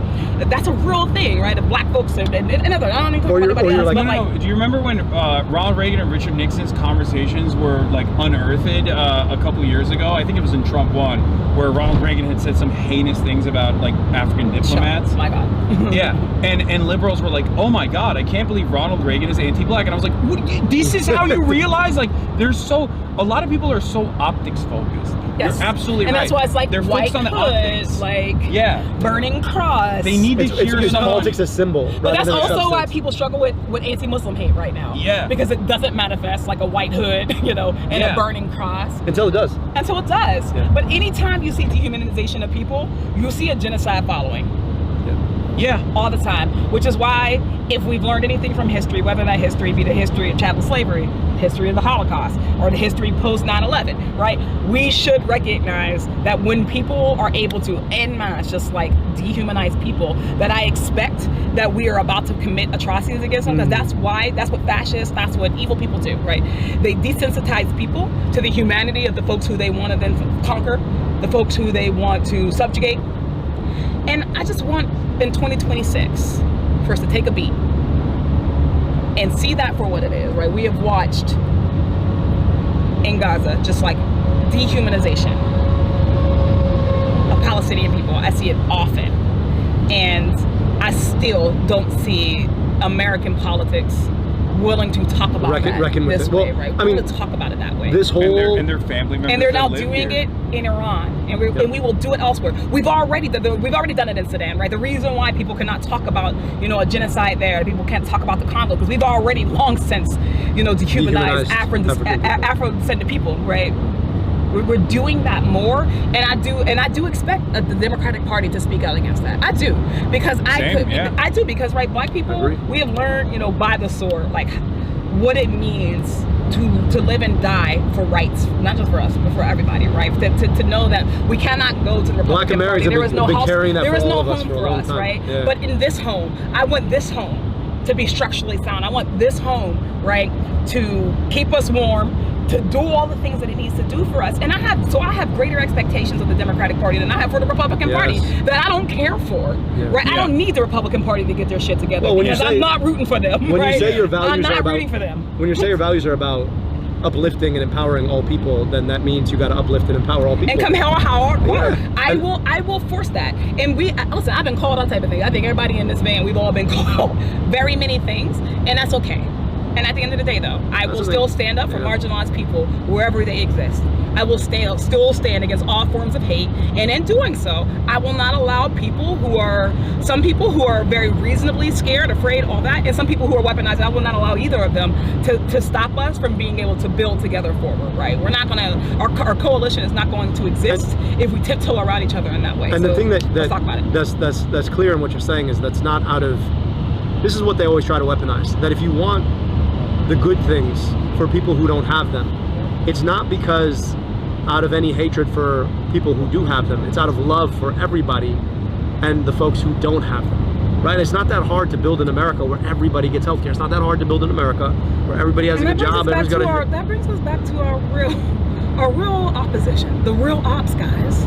That's a real thing, right? If black folks and other, I don't even talk about anybody else, like, but no, do you remember when Ronald Reagan and Richard Nixon's conversations were like unearthed a couple years ago? I think it was in Trump 1, where Ronald Reagan had said some heinous things about like African diplomats. My God. Yeah, and liberals were like, oh my God, I can't believe Ronald Reagan is anti-black. And I was like, what, this is how you realize? Like, a lot of people are so optics focused. Yes. You're absolutely and right. that's why it's like they're white focused on the hood, optics. like burning cross. They need to hear it's someone. politics as symbol. But that's rather than also why substance. people struggle with anti-Muslim hate right now. Yeah. Because it doesn't manifest like a white hood, you know, and a burning cross. Until it does. Until it does. Yeah. But anytime you see dehumanization of people, you'll see a genocide following. Yeah. All the time. Which is why, if we've learned anything from history, whether that history be the history of chattel slavery, history of the Holocaust, or the history post 9/11, right? We should recognize that when people are able to, en masse, just like dehumanize people, that I expect that we are about to commit atrocities against them, because that's what fascists, that's what evil people do, right? They desensitize people to the humanity of the folks who they want to then conquer, the folks who they want to subjugate. And I just want, in 2026, for us to take a beat and see that for what it is, right? We have watched in Gaza just like dehumanization of Palestinian people. I see it often. And I still don't see American politics willing to talk about reckon with this it. way, Well, right? I mean, willing to talk about it that way. This whole and their family members. And they're now that live doing here. it in Iran, and we will do it elsewhere. We've already done it in Sudan, right? The reason why people cannot talk about, you know, a genocide there, people can't talk about the Congo, because we've already long since, you know, dehumanized Afro-descended people, right? We're doing that more, and I do expect the Democratic Party to speak out against that. I do, because I do because right, black people, we have learned, you know, by the sword, like what it means to live and die for rights, not just for us, but for everybody, right? To know that we cannot go to the Republican Party. There is no house, there is no home for us, right? Yeah. But in this home, I want this home to be structurally sound. I want this home, right, to keep us warm, to do all the things that it needs to do for us. And I have greater expectations of the Democratic Party than I have for the Republican Party that I don't care for, right? I don't need the Republican Party to get their shit together, because I'm not rooting for them, when right? you say your values I'm not are about, rooting for them. When you say your values are about uplifting and empowering all people, then that means you got to uplift and empower all people. And come hard. Yeah. I will force that. And listen, I've been called all type of things. I think everybody in this van, we've all been called very many things, and that's okay. And at the end of the day, though, I will Absolutely. still stand up for Yeah. marginalized people wherever they exist. I will still stand against all forms of hate, and in doing so, I will not allow some people who are very reasonably scared, afraid, all that, and some people who are weaponized. I will not allow either of them to stop us from being able to build together forward. Right? We're not gonna. Our coalition is not going to exist if we tiptoe around each other in that way. And so the thing let's talk about it. that's clear in what you're saying is that's not out of. This is what they always try to weaponize. That if you want the good things for people who don't have them, it's not because out of any hatred for people who do have them. It's out of love for everybody and the folks who don't have them. Right? It's not that hard to build in America where everybody gets healthcare. It's not that hard to build in America where everybody has a good job. That brings us back to our real opposition, the real ops guys,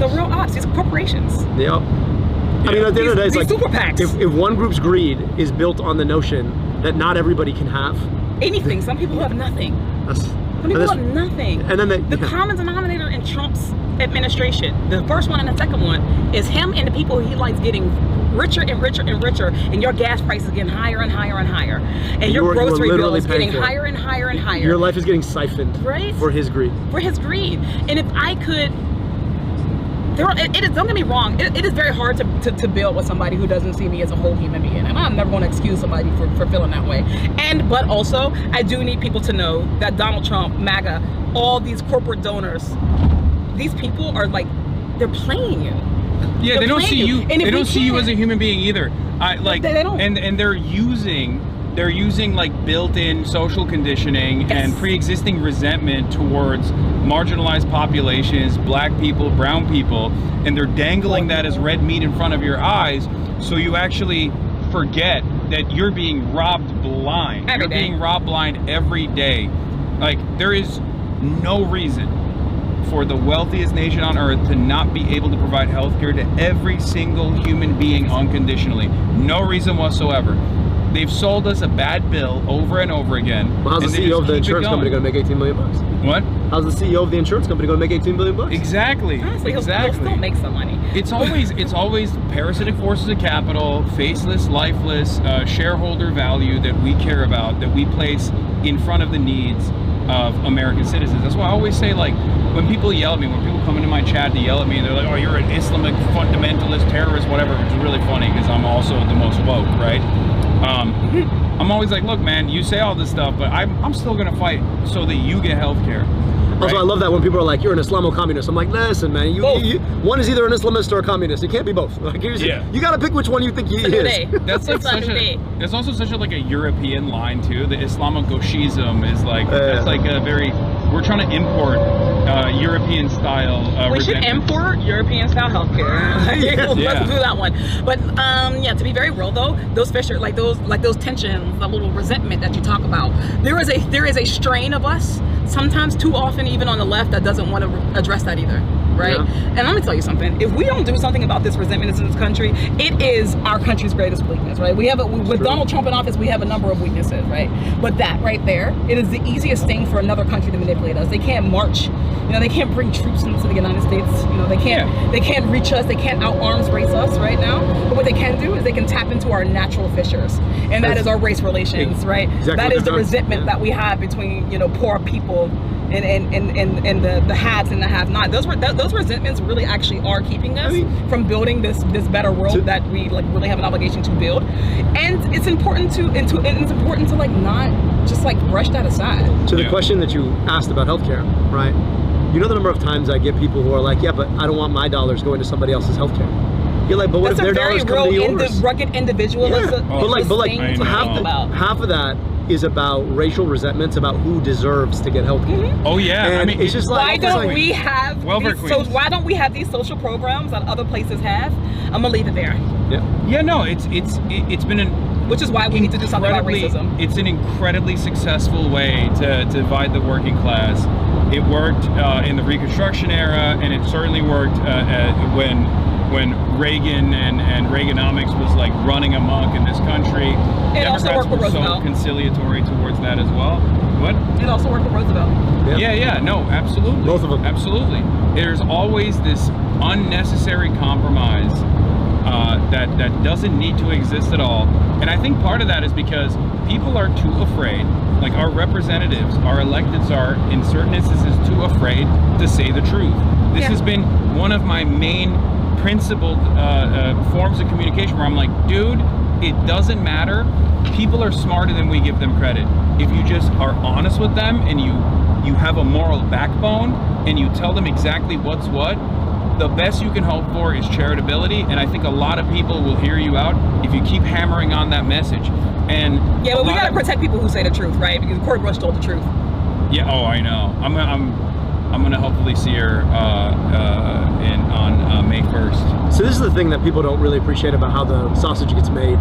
the real ops, these corporations. Yep. I mean, at the end of the day, it's These like super PACs. if one group's greed is built on the notion that not everybody can have Anything. Some people have nothing. Some people have nothing. And then the common denominator in Trump's administration, the first one and the second one, is him and the people he likes getting richer and richer and richer, and your gas price is getting higher and higher and higher, and your grocery bill is getting higher and higher and higher. Your life is getting siphoned, right? For his greed. For his greed. And if I could, don't get me wrong, it is very hard to build with somebody who doesn't see me as a whole human being, and I'm never going to excuse somebody for feeling that way. But also, I do need people to know that Donald Trump, MAGA, all these corporate donors, these people are like, they're playing you. Yeah, they don't see you. They don't see you as a human being either. They don't. And they're using like built-in social conditioning and pre-existing resentment towards marginalized populations, black people, brown people, and they're dangling that as red meat in front of your eyes, so you actually forget that you're being robbed blind. You're being robbed blind every day. Like, there is no reason for the wealthiest nation on earth to not be able to provide health care to every single human being unconditionally. No reason whatsoever. They've sold us a bad bill over and over again. Well, how's the CEO of the insurance company going to make $18 million? What? How's the CEO of the insurance company going to make $18 billion? Exactly. Honestly, he'll still make some money. It's always parasitic forces of capital, faceless, lifeless, shareholder value that we care about, that we place in front of the needs of American citizens. That's why I always say, like, when people yell at me, when people come into my chat to yell at me, and they're like, oh, you're an Islamic fundamentalist, terrorist, whatever, which is really funny because I'm also the most woke, right? I'm always like, look, man, you say all this stuff, but I'm still gonna fight so that you get health care. Also, I love that when people are like, you're an Islamo-communist. I'm like, listen, man, one is either an Islamist or a communist. You can't be both. Like, you gotta pick which one you think he is. That's like there's also such a European line too. The Islamo-Gauchism is like, that's like a very, we're trying to import European style. We should import European style healthcare. Let's do that one. But yeah, to be very real though, those Fisher, like those tensions, the little resentment that you talk about, there is a strain of us, sometimes too often even on the left, that doesn't want to address that either, right? Yeah. And let me tell you something, if we don't do something about this resentment in this country, it is our country's greatest weakness, right? With Donald Trump in office, we have a number of weaknesses, right? But that right there, it is the easiest thing for another country to manipulate us. They can't march, they can't bring troops into the United States, they can't reach us, they can't out-arms race us right now. But what they can do is they can tap into our natural fissures, and that is our race relations, right? Exactly. That is the resentment that we have between, poor people and the haves and the have-not. Those resentments really actually are keeping us from building this better world that we really have an obligation to build. And it's important to like not just like brush that aside. To the question that you asked about healthcare, right? You know the number of times I get people who are like, yeah, but I don't want my dollars going to somebody else's healthcare. You're like, but what if their dollars come to yours? That's a very rugged individualist. Yeah. Half of that is about racial resentments about who deserves to get health care. Mm-hmm. Oh yeah, and it's just like, why don't we have these social programs that other places have? I'm gonna leave it there. Yeah, no, it's been which is why we need to do something about racism. It's an incredibly successful way to divide the working class. It worked in the Reconstruction era, and it certainly worked when Reagan and Reaganomics was like running amok in this country. It also worked with Roosevelt. So conciliatory towards that as well. What? It also worked with Roosevelt. Yeah, no, absolutely. Both of them. Absolutely. There's always this unnecessary compromise that doesn't need to exist at all. And I think part of that is because people are too afraid. Like our representatives, our electeds are, in certain instances, too afraid to say the truth. This has been one of my main principled forms of communication where I'm like, dude, it doesn't matter. People are smarter than we give them credit. If you just are honest with them and you have a moral backbone and you tell them exactly what's what, the best you can hope for is charitability. And I think a lot of people will hear you out if you keep hammering on that message. And yeah, but we gotta protect people who say the truth, right? Because Cory Bush told the truth. Yeah. Oh, I know. I'm gonna hopefully see her on May 1st. So this is the thing that people don't really appreciate about how the sausage gets made.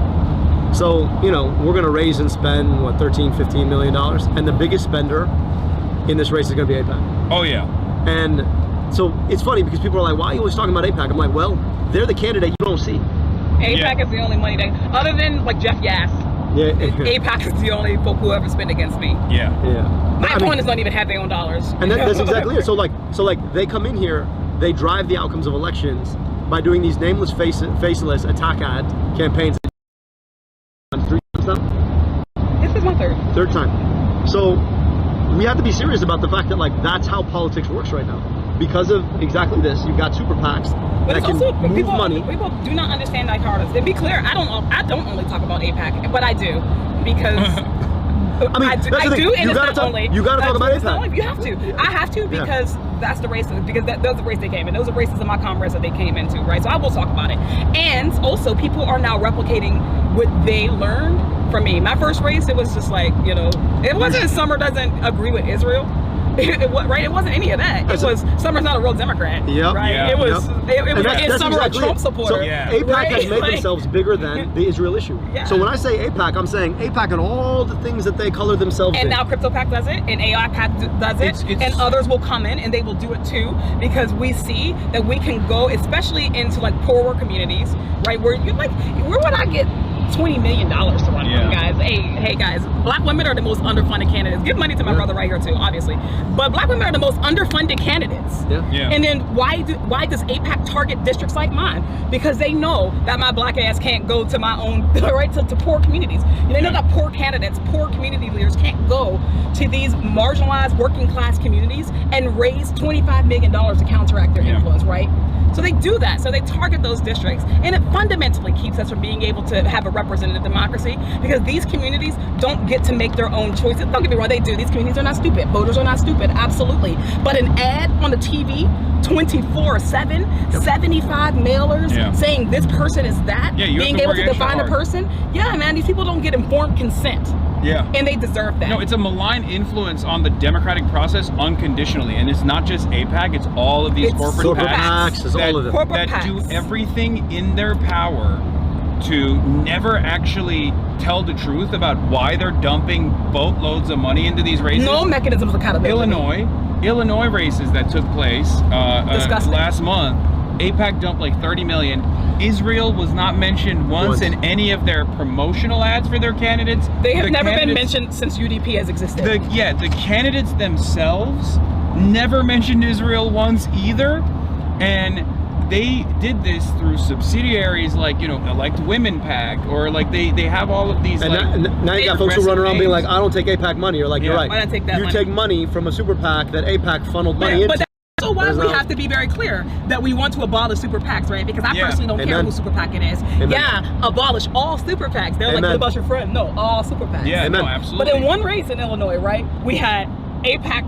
So, you know, we're gonna raise and spend, what, $13-15 million? And the biggest spender in this race is gonna be AIPAC. Oh, yeah. And so it's funny because people are like, why are you always talking about AIPAC? I'm like, well, they're the candidate you don't see. AIPAC is the only money that, other than like Jeff Yass, AIPAC is the only folk who ever spent against me. Yeah. My opponents don't even have their own dollars. And that's exactly it. So like they come in here, they drive the outcomes of elections by doing these nameless, faceless attack ad campaigns. 3 times now? This is my third time. So we have to be serious about the fact that like that's how politics works right now. Because of exactly this, you've got super PACs that can move money. People do not understand dichotomies. To be clear, I don't only talk about AIPAC, but I do because I mean, I do, and it's not only. You got to talk about AIPAC. You have to. I have to because that's the race. Because those are the race they came in. Those are races in my Congress that they came into, right? So I will talk about it. And also, people are now replicating what they learned from me. My first race, it was just like, you know, it wasn't Summer doesn't agree with Israel. It wasn't any of that. It was Summer's not a real Democrat. Yep. Right. Yeah. It was. It's Summer exactly a Trump supporter. So AIPAC has made themselves bigger than the Israel issue. Yeah. So when I say AIPAC, I'm saying AIPAC and all the things that they color themselves And in. now CryptoPac does it, and AIPAC does it, and others will come in and they will do it too, because we see that we can go, especially into like poorer communities, right? Where you like, where would I get $20 million to run from, guys? Hey guys, black women are the most underfunded candidates. Give money to my brother right here too, obviously. But black women are the most underfunded candidates. Yeah. And then why does AIPAC target districts like mine? Because they know that my black ass can't go to my own, right, to poor communities. They know that poor candidates, poor community leaders can't go to these marginalized working class communities and raise $25 million to counteract their influence, right? So they do that. So they target those districts. And it fundamentally keeps us from being able to have a representative democracy, because these communities don't get to make their own choices. Don't get me wrong, they do. These communities are not stupid. Voters are not stupid, absolutely. But an ad on the TV, 24/7, 75 mailers saying this person is that, being able to define a person. Yeah, man, these people don't get informed consent. Yeah. And they deserve that. No, it's a malign influence on the democratic process unconditionally. And it's not just AIPAC, it's all of these corporate PACs that do everything in their power to never actually tell the truth about why they're dumping boatloads of money into these races. No mechanism of accountability. Illinois races that took place last month, AIPAC dumped like 30 million. Israel was not mentioned once in any of their promotional ads for their candidates. They have never been mentioned since UDP has existed. The candidates themselves never mentioned Israel once either. And they did this through subsidiaries like, you know, Elect Women PAC, or like they have all of these. And now you got folks who run around being like, I don't take AIPAC money. You're like, you're right. Why not take that money? Take money from a super PAC that AIPAC funneled money into. That's why we have to be very clear that we want to abolish super PACs, right? Because I personally don't care who super PAC it is. Abolish all super PACs. They're like, what about your friend? No, all super PACs. Yeah, no, absolutely. But in one race in Illinois, right, we had AIPAC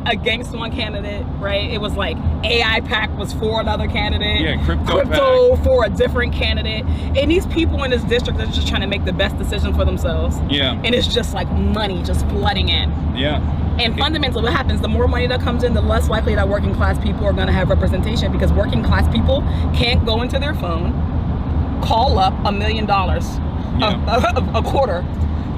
against one candidate, right? It was like AIPAC was for another candidate. Yeah, crypto for a different candidate. And these people in this district are just trying to make the best decision for themselves. Yeah. And it's just like money just flooding in. Yeah. And fundamentally what happens, the more money that comes in, the less likely that working class people are going to have representation, because working class people can't go into their phone, call up $1 million a quarter.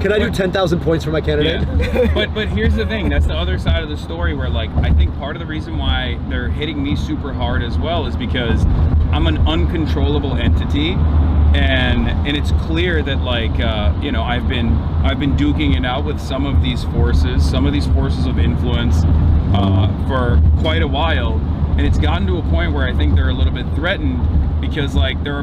Can I do 10,000 points for my candidate? Yeah. but here's the thing. That's the other side of the story, where like I think part of the reason why they're hitting me super hard as well is because I'm an uncontrollable entity, and it's clear that like you know, I've been duking it out with some of these forces of influence for quite a while, and it's gotten to a point where I think they're a little bit threatened, because like there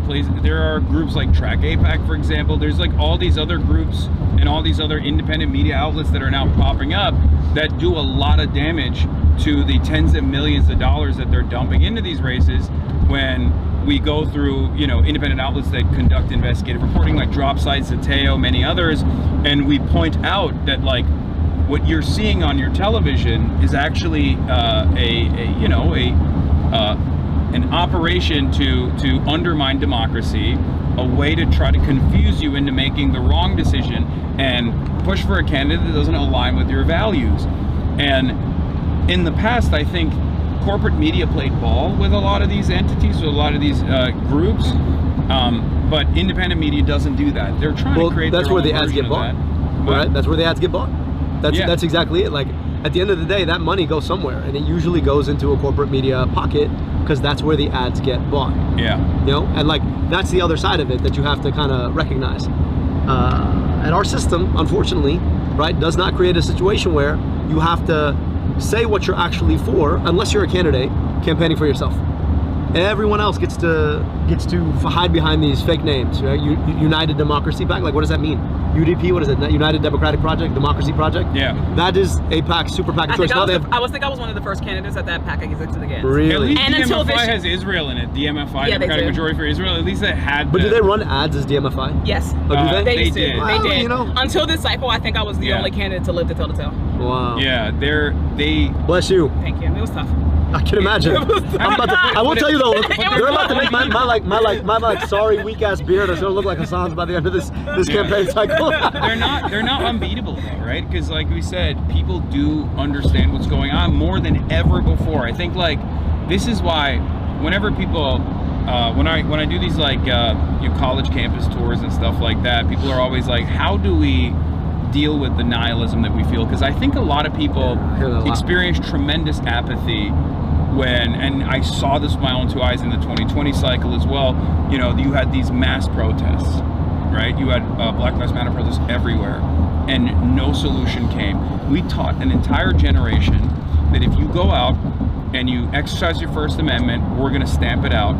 are groups like Track APAC, for example. There's like all these other groups and all these other independent media outlets that are now popping up that do a lot of damage to the tens of millions of dollars that they're dumping into these races. When we go through, you know, independent outlets that conduct investigative reporting like Dropsite, Zateo, many others, and we point out that like what you're seeing on your television is actually an operation to undermine democracy, a way to try to confuse you into making the wrong decision and push for a candidate that doesn't align with your values. And in the past, I think corporate media played ball with a lot of these entities, with a lot of these groups, but independent media doesn't do that. They're trying to create that's their where own the ads version get of bought, that. right? That's where the ads get bought. Yeah. That's exactly it. Like at the end of the day, that money goes somewhere, and it usually goes into a corporate media pocket, because that's where the ads get bought. Yeah. You know, and like that's the other side of it that you have to kind of recognize. And our system, unfortunately, right, does not create a situation where you have to say what you're actually for, unless you're a candidate campaigning for yourself. Everyone else gets to hide behind these fake names, right? United Democracy PAC, like what does that mean? UDP, what is it? United Democratic Project, Democracy Project? Yeah. That is a PAC, super PAC of choice. I think I was one of the first candidates at that PAC existed again. At Really? least And until DMFI this- has Israel in it. DMFI, Yeah, they Democratic do. Majority for Israel. At least it had. But the, do they run ads as DMFI? Yes. Oh, do they? They They did. did. They Well, did. you know. Until this cycle, I think I was the Yeah. only candidate to live to tell the tale. Wow. Yeah, they. Bless you. Thank you. It was tough. I can imagine. I will tell you though, they're about to make my sorry weak ass beard is gonna look like Hasan's by the end of this campaign cycle. They're not unbeatable though, right? Because like we said, people do understand what's going on more than ever before. I think like this is why whenever people when I do these like college campus tours and stuff like that, people are always like, how do we deal with the nihilism that we feel? Because I think a lot of people experience tremendous apathy when, and I saw this with my own two eyes in the 2020 cycle as well, you know, you had these mass protests, right? You had Black Lives Matter protests everywhere, and no solution came. We taught an entire generation that if you go out and you exercise your First Amendment, we're gonna stamp it out.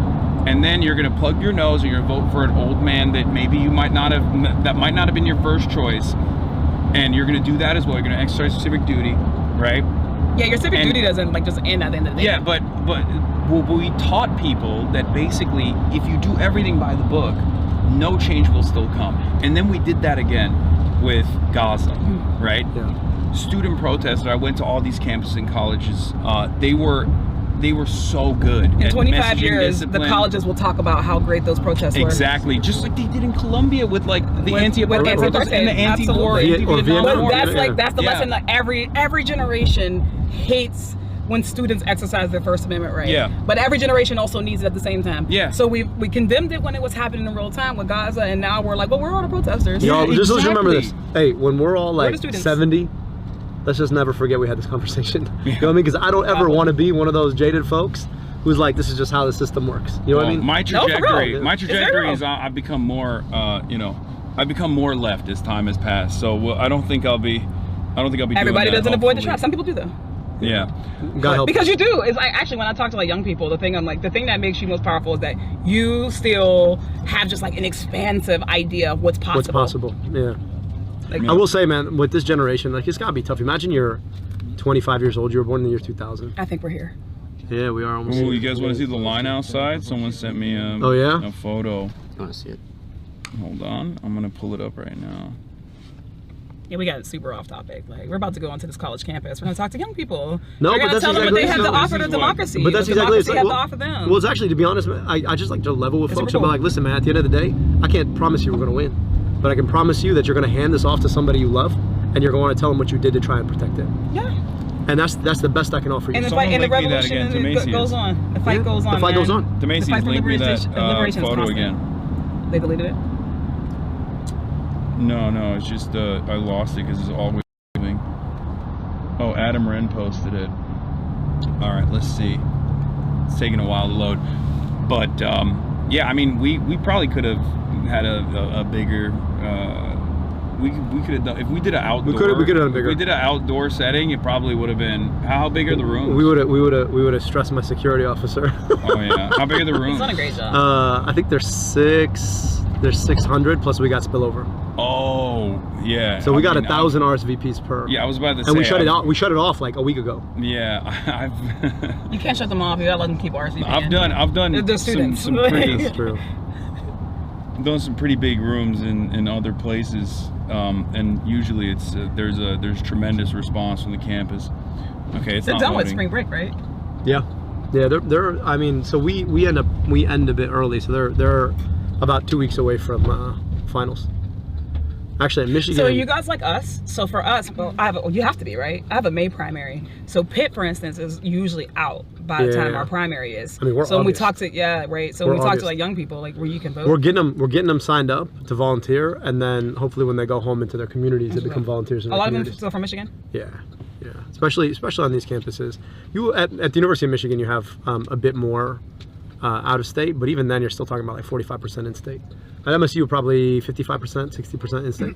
And then you're gonna plug your nose and you're gonna vote for an old man that maybe you might not have been your first choice. And you're gonna do that as well. You're gonna exercise your civic duty, right? Yeah, your civic duty doesn't like just end at the end of the day. Yeah, but we taught people that basically, if you do everything by the book, no change will still come. And then we did that again with Gaza, right? Yeah. Student protests. I went to all these campuses and colleges. They were so good. In at 25 messaging years, discipline. the colleges will talk about how great those protests were. Exactly, just like they did in Colombia with like the With anti-apartheid protests and the anti-war, absolutely. Or anti-Vietnam Vietnam. War. That's the Yeah. lesson that every generation hates when students exercise their First Amendment right. Yeah. But every generation also needs it at the same time. Yeah. So we condemned it when it was happening in real time with Gaza, and now we're like, well, we're all the protesters. Y'all, just let's remember this. exactly. Hey, when we're all We're the like students. 70, let's just never forget we had this conversation. You know what I mean? Because I don't ever want to be one of those jaded folks who's like, this is just how the system works. You know what I mean? My No, for real. trajectory, It's very real. is I've become more, I've become more left as time has passed. So I don't think I'll be doing Everybody that, doesn't avoid the hopefully. trap. Some people do though. Yeah. God help Because us. you do. It's like actually when I talk to like young people, the thing that makes you most powerful is that you still have just like an expansive idea of what's possible. What's possible? Yeah. Like, I will say, man, with this generation, like it's gotta be tough. Imagine you're 25 years old. You were born in the year 2000. I think we're here. Yeah, we are almost. Ooh, you guys want to see the line outside? Someone sent me Oh, yeah? a photo. I want to see it. Hold on, I'm gonna pull it up right now. Yeah, we got super off topic. Like we're about to go onto this college campus. We're gonna talk to young people. No, we're but gonna that's tell them what exactly- they have to this offer is to what- democracy. But that's what exactly democracy it's have like, to offer them. well, it's actually, to be honest, man, I just like to level with It's folks. super I'm like, cool. listen, man, at the end of the day, I can't promise you we're gonna win, but I can promise you that you're gonna hand this off to somebody you love, and you're gonna want to tell them what you did to try and protect it. Yeah. And that's the best I can offer you. And the Someone fight and the link me that revolution again to and it Macy's. goes on. The fight Yeah, goes on. the fight man. goes on. To Macy's, The fight for link me that liberation is photo constant. again. They deleted it. No, it's just I lost it because it's always moving. Oh, Adam Wren posted it. All right, let's see. It's taking a while to load, but yeah, I mean, we probably could have had a bigger. we could have done if we did an outdoor. We could have done bigger. If we did an outdoor setting, it probably would have been. How big are the rooms? We would have stressed my security officer. Oh yeah. How big are the rooms? He's done a great job. I think there's 600 plus we got spillover. Oh yeah. So we got mean, 1,000 RSVPs per. Yeah, I was about to say. And we shut it off. We shut it off like a week ago. Yeah, You can't shut them off. You gotta let them keep RSVP. I've done They're students. some pretty That's true. done some pretty big rooms in other places, and usually it's there's tremendous response from the campus. Okay, it's They're not done with loading. spring break, right? Yeah. They're. I mean, so we end a bit early. So they're about 2 weeks away from finals. Actually, in Michigan. So you guys like us? So for us, well, you have to be, right? I have a May primary. So Pitt, for instance, is usually out by the time our primary is. I mean, we're so when we August. talk to right. So when we talk to like young people, like where you can vote. We're getting them signed up to volunteer, and then hopefully when they go home into their communities, they become volunteers in a their lot of them communities. still from Michigan. Yeah, especially on these campuses. You at the University of Michigan, you have a bit more out of state, but even then, you're still talking about like 45% in state. At MSU, probably 55%, 60% in state.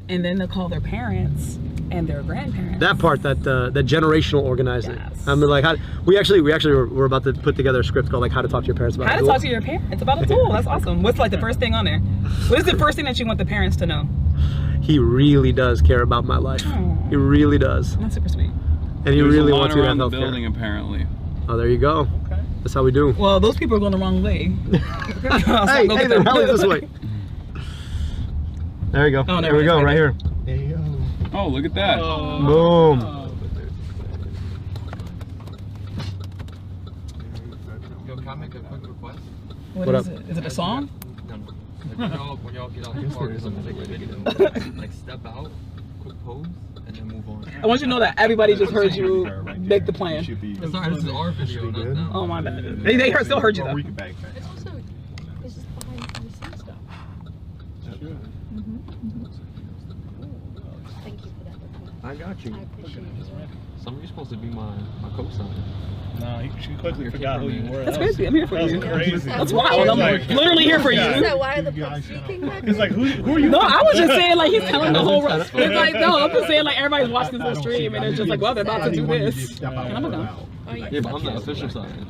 And then they'll call their parents and their grandparents. That part, that generational organizing. Yes. I mean, like we actually we're about to put together a script called like how to talk to your parents about. How to Abdul. talk to your parents about a tool. That's awesome. What's like the first thing on there? What is the first thing that you want the parents to know? He really does care about my life. Aw. He really does, That's super sweet. and he There's really a lot wants you to have around the health building care. apparently. Oh, there you go. Okay. That's how we do. Well, those people are going the wrong way. Hey, the rally's this way. There you go. Oh, there we go, right here. There you go. Oh, look at that. Boom. Yo, can I make a quick request? What is up? it? Is it a song? No, no. Like when y'all get out the car, just take a video. Like step out, quick pose, and then move on. I want you to know that everybody just heard you make the plan. It's not, this is our video, not them. Oh my bad. They still heard you though. It's also, it's just behind the scenes stuff. Thank you for that request. I got you. I appreciate it. Some of you supposed to be my co-signer. No, she quickly forgot who you were. That's crazy. I'm here for That you. was crazy. That's wild. I'm literally here for you. So why are the folks speaking back He's like, who are you? No, I was just saying like he's telling the whole. It's like no, I'm just saying like everybody's watching this whole stream and it's just like well they're about to do this. And I'm gonna go. Oh, yeah. Yeah, but I'm the official sign.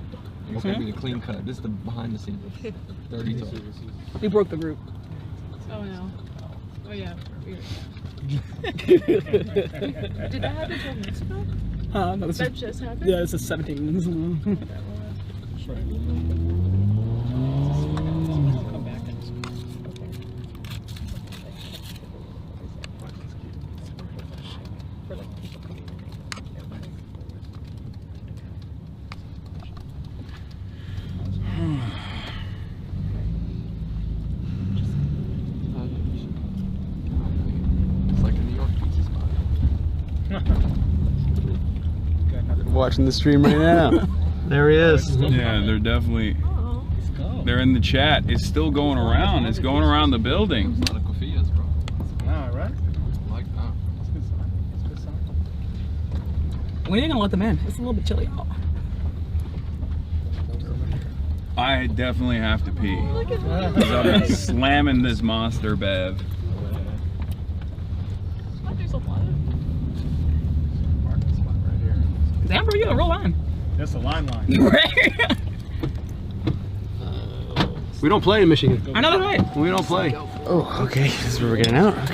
It's gonna be the clean cut. This is the behind the scenes. Dirty talk. We broke the group. Oh no. Oh yeah. Did that happen to Mexico? No, this That is, just happened? yeah, this is 17. It's like a New York pizza spot. Watching the stream right now. There he is. Yeah, they're definitely. They're in the chat. It's still going around. It's going around the building. It's not a Kofia's, bro. All right. Like that. That's a good sign. That's a good sign. We ain't gonna let them in. It's a little bit chilly out. I definitely have to pee. 'Cause I've been slamming this Monster Bev. There's a lot of Parking spot right here. Damn, bro, you got a real line. That's a line. Right? We don't play in Michigan. I know that's right. We don't play. Oh, okay. This is where we're getting out.